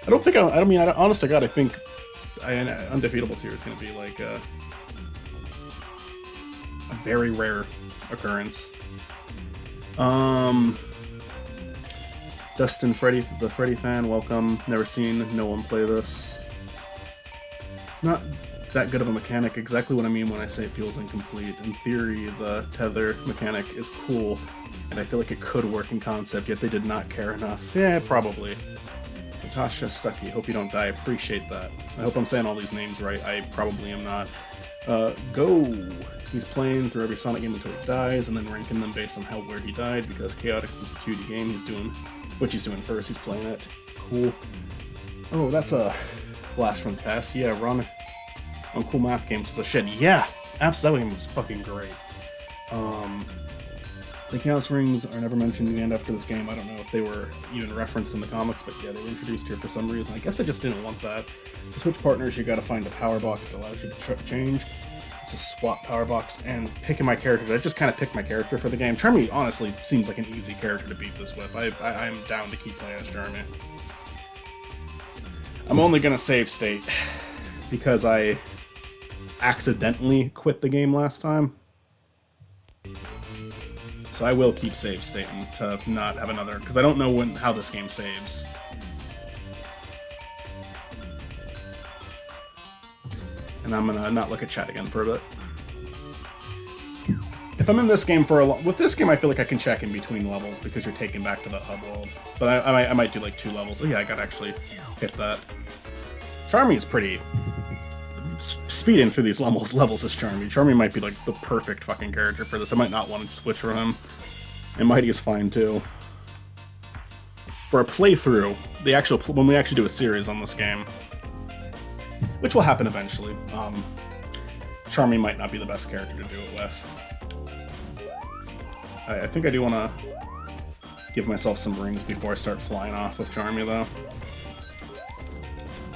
I don't think honest to God, I think Undefeatable Tier is going to be like a very rare occurrence. Dustin Freddy, the Freddy fan, welcome. Never seen no one play this. It's not that good of a mechanic, exactly what I mean when I say it feels incomplete. In theory, the tether mechanic is cool, and I feel like it could work in concept, yet they did not care enough. Yeah, probably. Natasha Stuckey, hope you don't die, appreciate that. I hope I'm saying all these names right, I probably am not. Go! He's playing through every Sonic game until he dies, and then ranking them based on how where he died, because Chaotix is a 2D game, he's doing first, he's playing it. Cool. Oh, that's a blast from the past. Yeah, run on Cool Math Games is a shit. Yeah! Absolutely, that game was fucking great. The Chaos Rings are never mentioned in the end after this game. I don't know if they were even referenced in the comics, but yeah, they were introduced here for some reason. I guess they just didn't want that. To switch partners, you gotta find a power box that allows you to change. It's a swap power box, and picking my character. I just kind of picked my character for the game. Charmy honestly seems like an easy character to beat this with. I'm down to keep playing as Charmy. I'm only gonna save state because I accidentally quit the game last time. So I will keep save stating to not have another, because I don't know how this game saves. And I'm gonna not look at chat again for a bit. If I'm in this game for with this game, I feel like I can check in between levels because you're taken back to the hub world. But I might do like 2 levels. Oh yeah, I gotta actually hit that. Charmy is pretty... Speeding through these levels is Charmy. Charmy might be like the perfect fucking character for this. I might not want to switch for him. And Mighty is fine too. For a playthrough, when we actually do a series on this game, which will happen eventually, Charmy might not be the best character to do it with. I think I do want to give myself some rings before I start flying off with Charmy, though.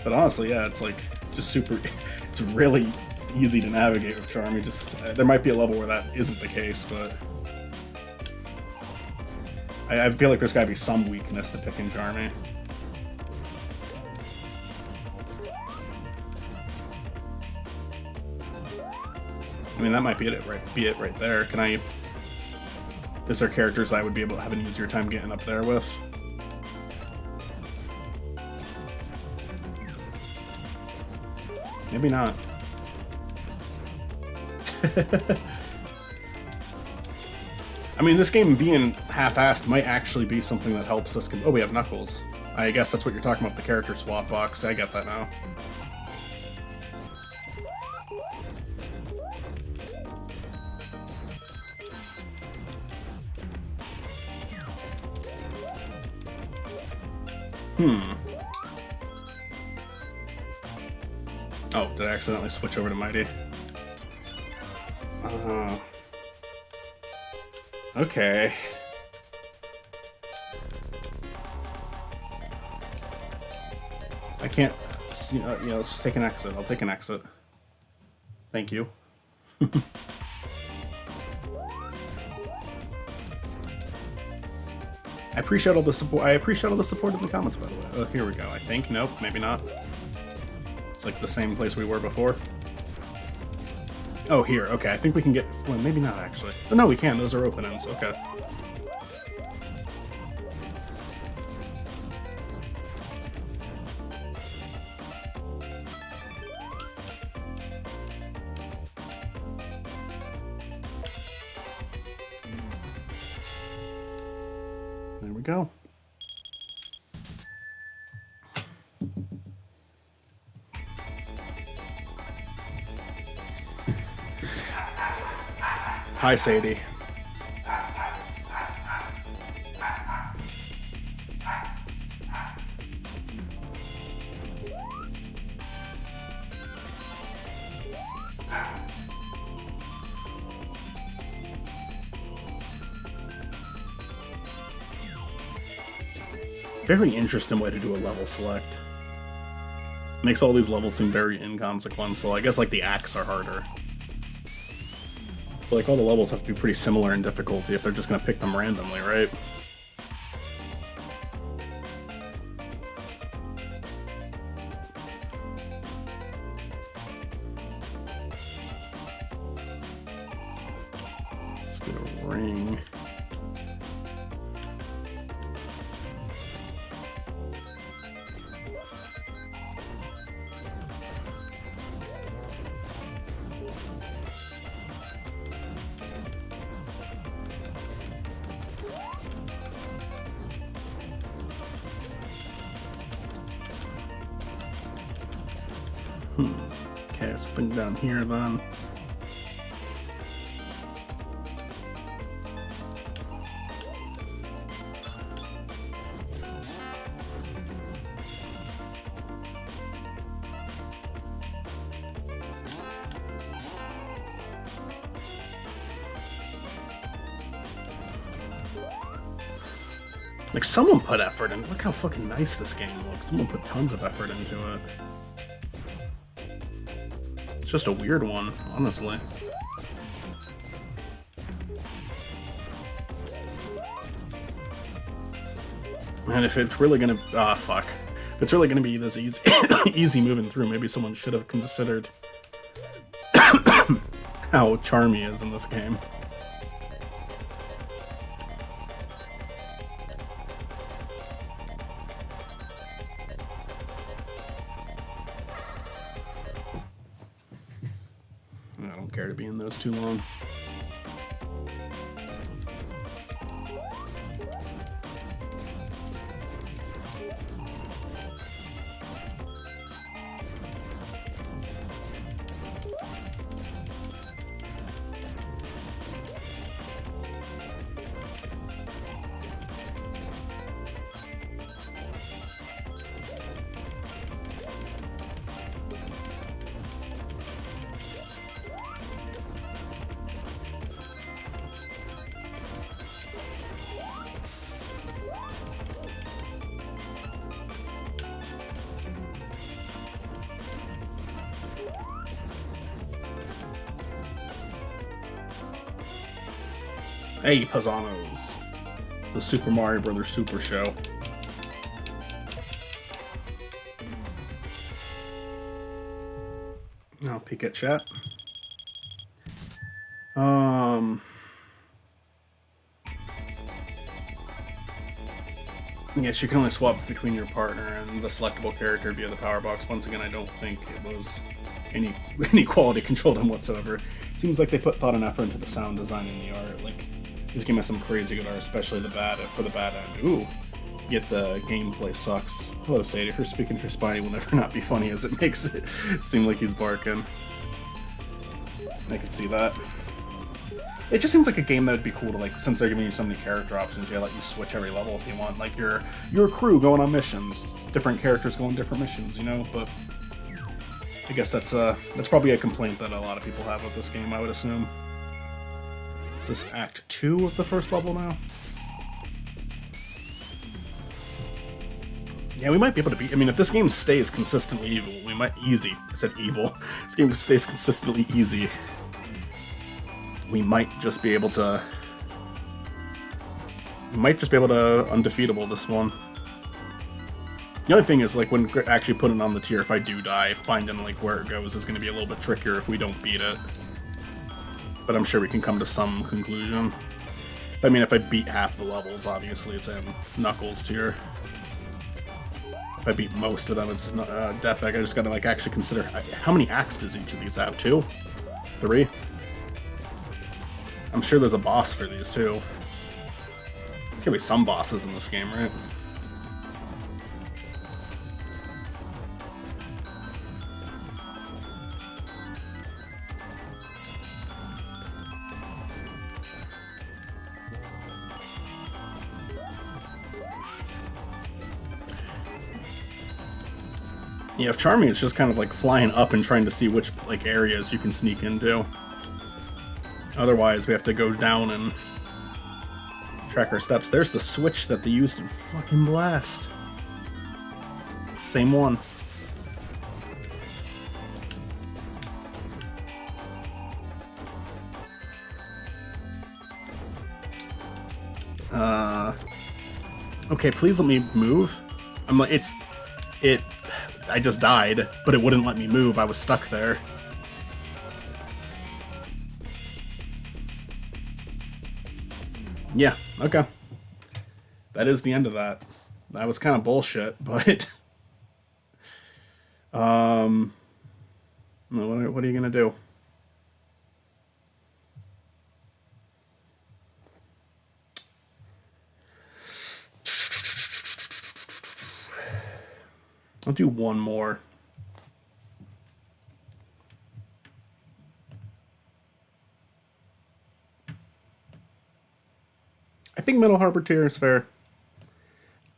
But honestly, yeah, it's like just super... It's really easy to navigate with Charmy. Just there might be a level where that isn't the case, but... I feel like there's gotta be some weakness to picking Charmy. I mean, that might be it right there. Can I... Is there characters I would be able to have an easier time getting up there with? Maybe not. I mean, this game being half-assed might actually be something that helps us... Oh, we have Knuckles. I guess that's what you're talking about, the character swap box. I get that now. Oh, did I accidentally switch over to Mighty? Okay. I can't. Let's just take an exit. I'll take an exit. Thank you. I appreciate all the support. I appreciate all the support in the comments, by the way. Oh, here we go. I think. Nope, maybe not. It's like the same place we were before. Oh, here. Okay, I think we can get. Well, maybe not actually. Oh, no, we can. Those are open ends. Okay. There we go. Hi, Sadie. Very interesting way to do a level select. Makes all these levels seem very inconsequential. I guess like the acts are harder. But like all the levels have to be pretty similar in difficulty if they're just gonna pick them randomly, right? Let's get a ring. Okay, something down here then. Like, someone put effort in. Look how fucking nice this game looks. Someone put tons of effort into it. It's just a weird one, honestly. And if it's really gonna... fuck. If it's really gonna be this easy, easy moving through, maybe someone should have considered how Charmy is in this game. I don't care to be in those too long. Hey, Paisanos. The Super Mario Brothers Super Show. I'll peek at chat. Yes, you can only swap between your partner and the selectable character via the power box. Once again, I don't think it was any quality controlled in whatsoever. Seems like they put thought and effort into the sound design and the art. Like, this game has some crazy good art, especially for the bad end. Ooh, yet the gameplay sucks. Hello, Sadie. Her speaking for Spiny will never not be funny as it makes it seem like he's barking. I could see that. It just seems like a game that would be cool to, like, since they're giving you so many character options, they let you switch every level if you want. Like, your crew going on missions, different characters going different missions, you know? But I guess that's probably a complaint that a lot of people have with this game, I would assume. Is this Act 2 of the first level now? Yeah, we might be able to beat. I mean, if this game stays consistently evil, we might easy. I said evil. This game stays consistently easy. We might just be able to. We might just be able to undefeatable this one. The only thing is, like, when actually putting on the tier, if I do die, finding like where it goes is going to be a little bit trickier if we don't beat it. But I'm sure we can come to some conclusion. I mean, if I beat half the levels, obviously it's in Knuckles tier. If I beat most of them, it's Death Egg. I just gotta like actually consider how many acts does each of these have? 2? 3? I'm sure there's a boss for these too. There's gonna be some bosses in this game, right? Yeah, if Charming is just kind of like flying up and trying to see which like areas you can sneak into. Otherwise, we have to go down and track our steps. There's the switch that they used in fucking Blast. Same one. Okay, please let me move. I'm like, I just died, but it wouldn't let me move. I was stuck there. Yeah, okay. That is the end of that. That was kind of bullshit, but... what are you gonna do? I'll do one more. I think Metal Harbor tier is fair.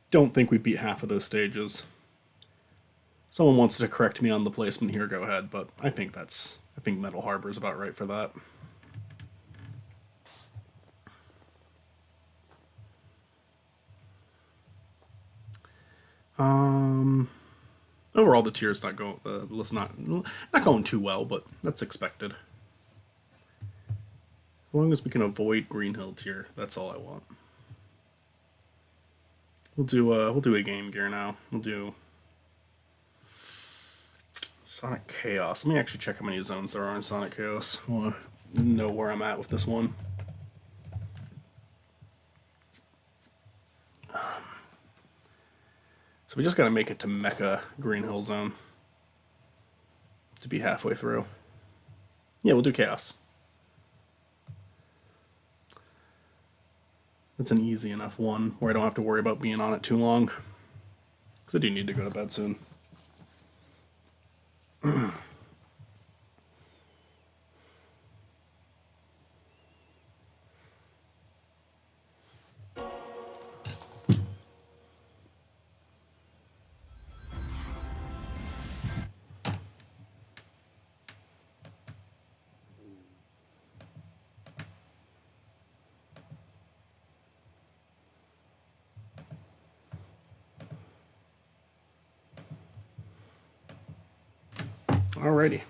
Don't think we beat half of those stages. Someone wants to correct me on the placement here, go ahead, but I think Metal Harbor is about right for that. Overall, the tier's not going. Not going too well, but that's expected. As long as we can avoid Green Hill tier, that's all I want. We'll do a Game Gear now. We'll do Sonic Chaos. Let me actually check how many zones there are in Sonic Chaos. I want to know where I'm at with this one. So we just gotta make it to Mecha Green Hill Zone to be halfway through. Yeah, we'll do Chaos. That's an easy enough one where I don't have to worry about being on it too long. Because I do need to go to bed soon. Alrighty.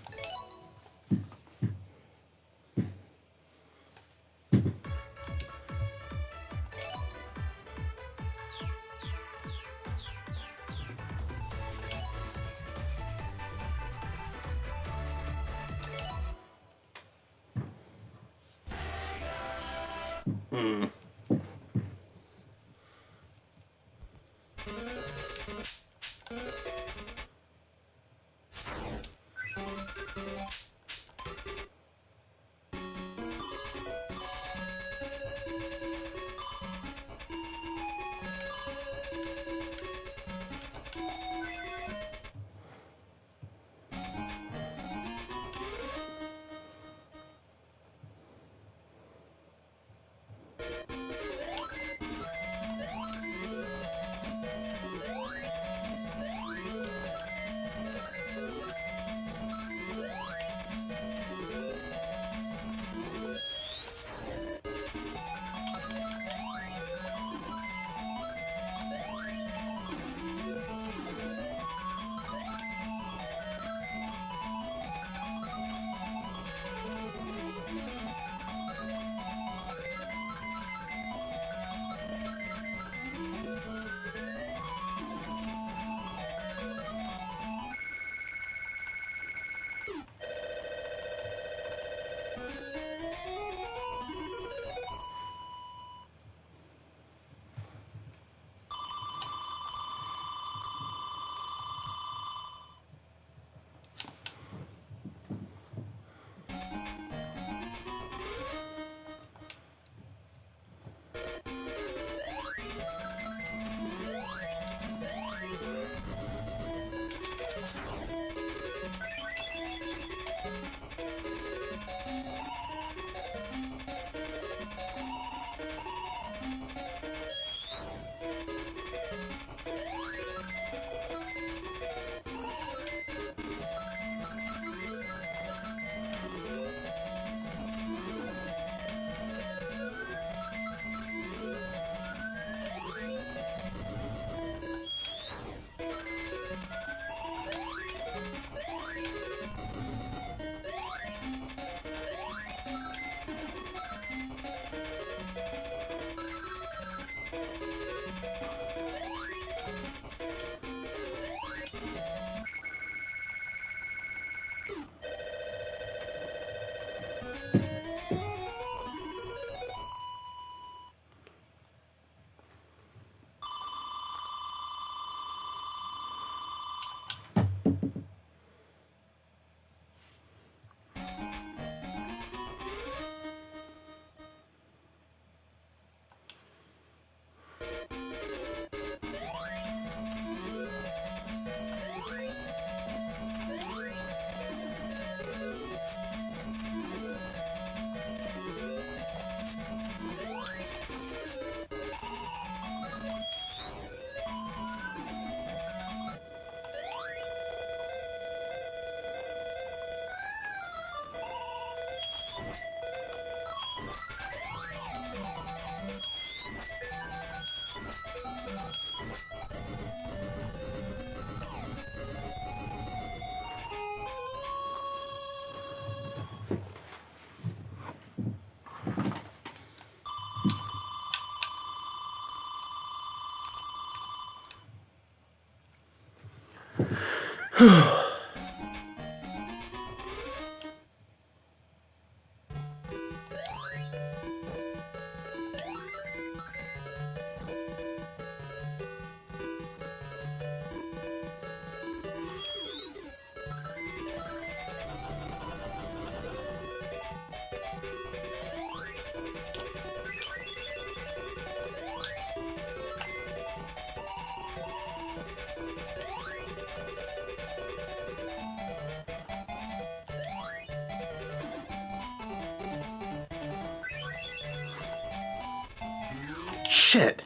Shit!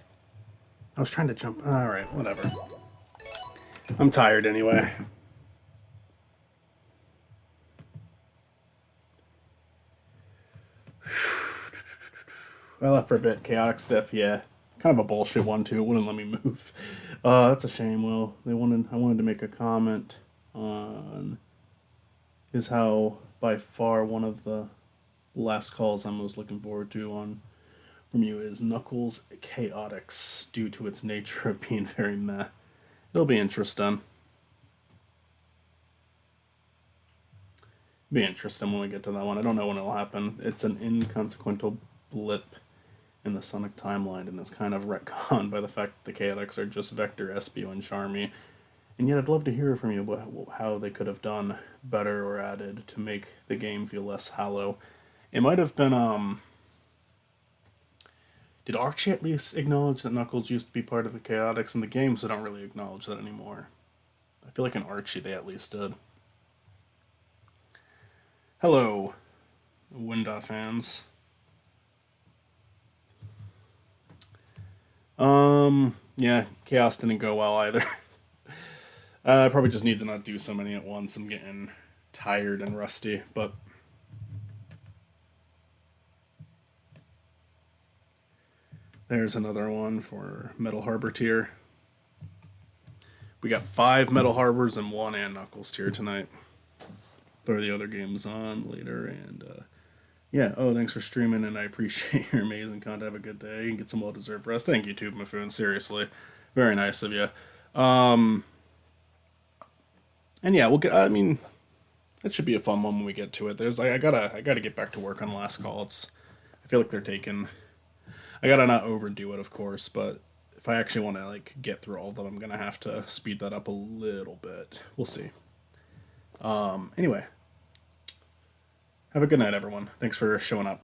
I was trying to jump. Alright, whatever. I'm tired anyway. I left for a bit. Chaotic Stiff, yeah. Kind of a bullshit one, too. It wouldn't let me move. That's a shame, Will. I wanted to make a comment on is how, by far, one of the last calls I'm most looking forward to on from you is Knuckles Chaotix, due to its nature of being very meh. It'll be interesting. Be interesting when we get to that one. I don't know when it'll happen. It's an inconsequential blip in the Sonic timeline, and it's kind of retconned by the fact that the Chaotix are just Vector, Espio, and Charmy. And yet I'd love to hear from you about how they could have done better or added to make the game feel less hollow. It might have been, did Archie at least acknowledge that Knuckles used to be part of the Chaotix? In the games, they don't really acknowledge that anymore. I feel like in Archie they at least did. Hello, Winda fans. Yeah, Chaos didn't go well either. I probably just need to not do so many at once. I'm getting tired and rusty, but there's another one for Metal Harbor tier. We got 5 Metal Harbors and 1 and Knuckles tier tonight. Throw the other games on later, and yeah. Oh, thanks for streaming, and I appreciate your amazing content. Have a good day and get some well-deserved rest. Thank you, Tube Mafoon. Seriously, very nice of you. And yeah, we'll get. I mean, that should be a fun one when we get to it. There's I gotta get back to work on Last Call. I feel like they're taking. I gotta not overdo it, of course, but if I actually want to like get through all of them, I'm gonna have to speed that up a little bit. We'll see. Anyway, have a good night, everyone. Thanks for showing up.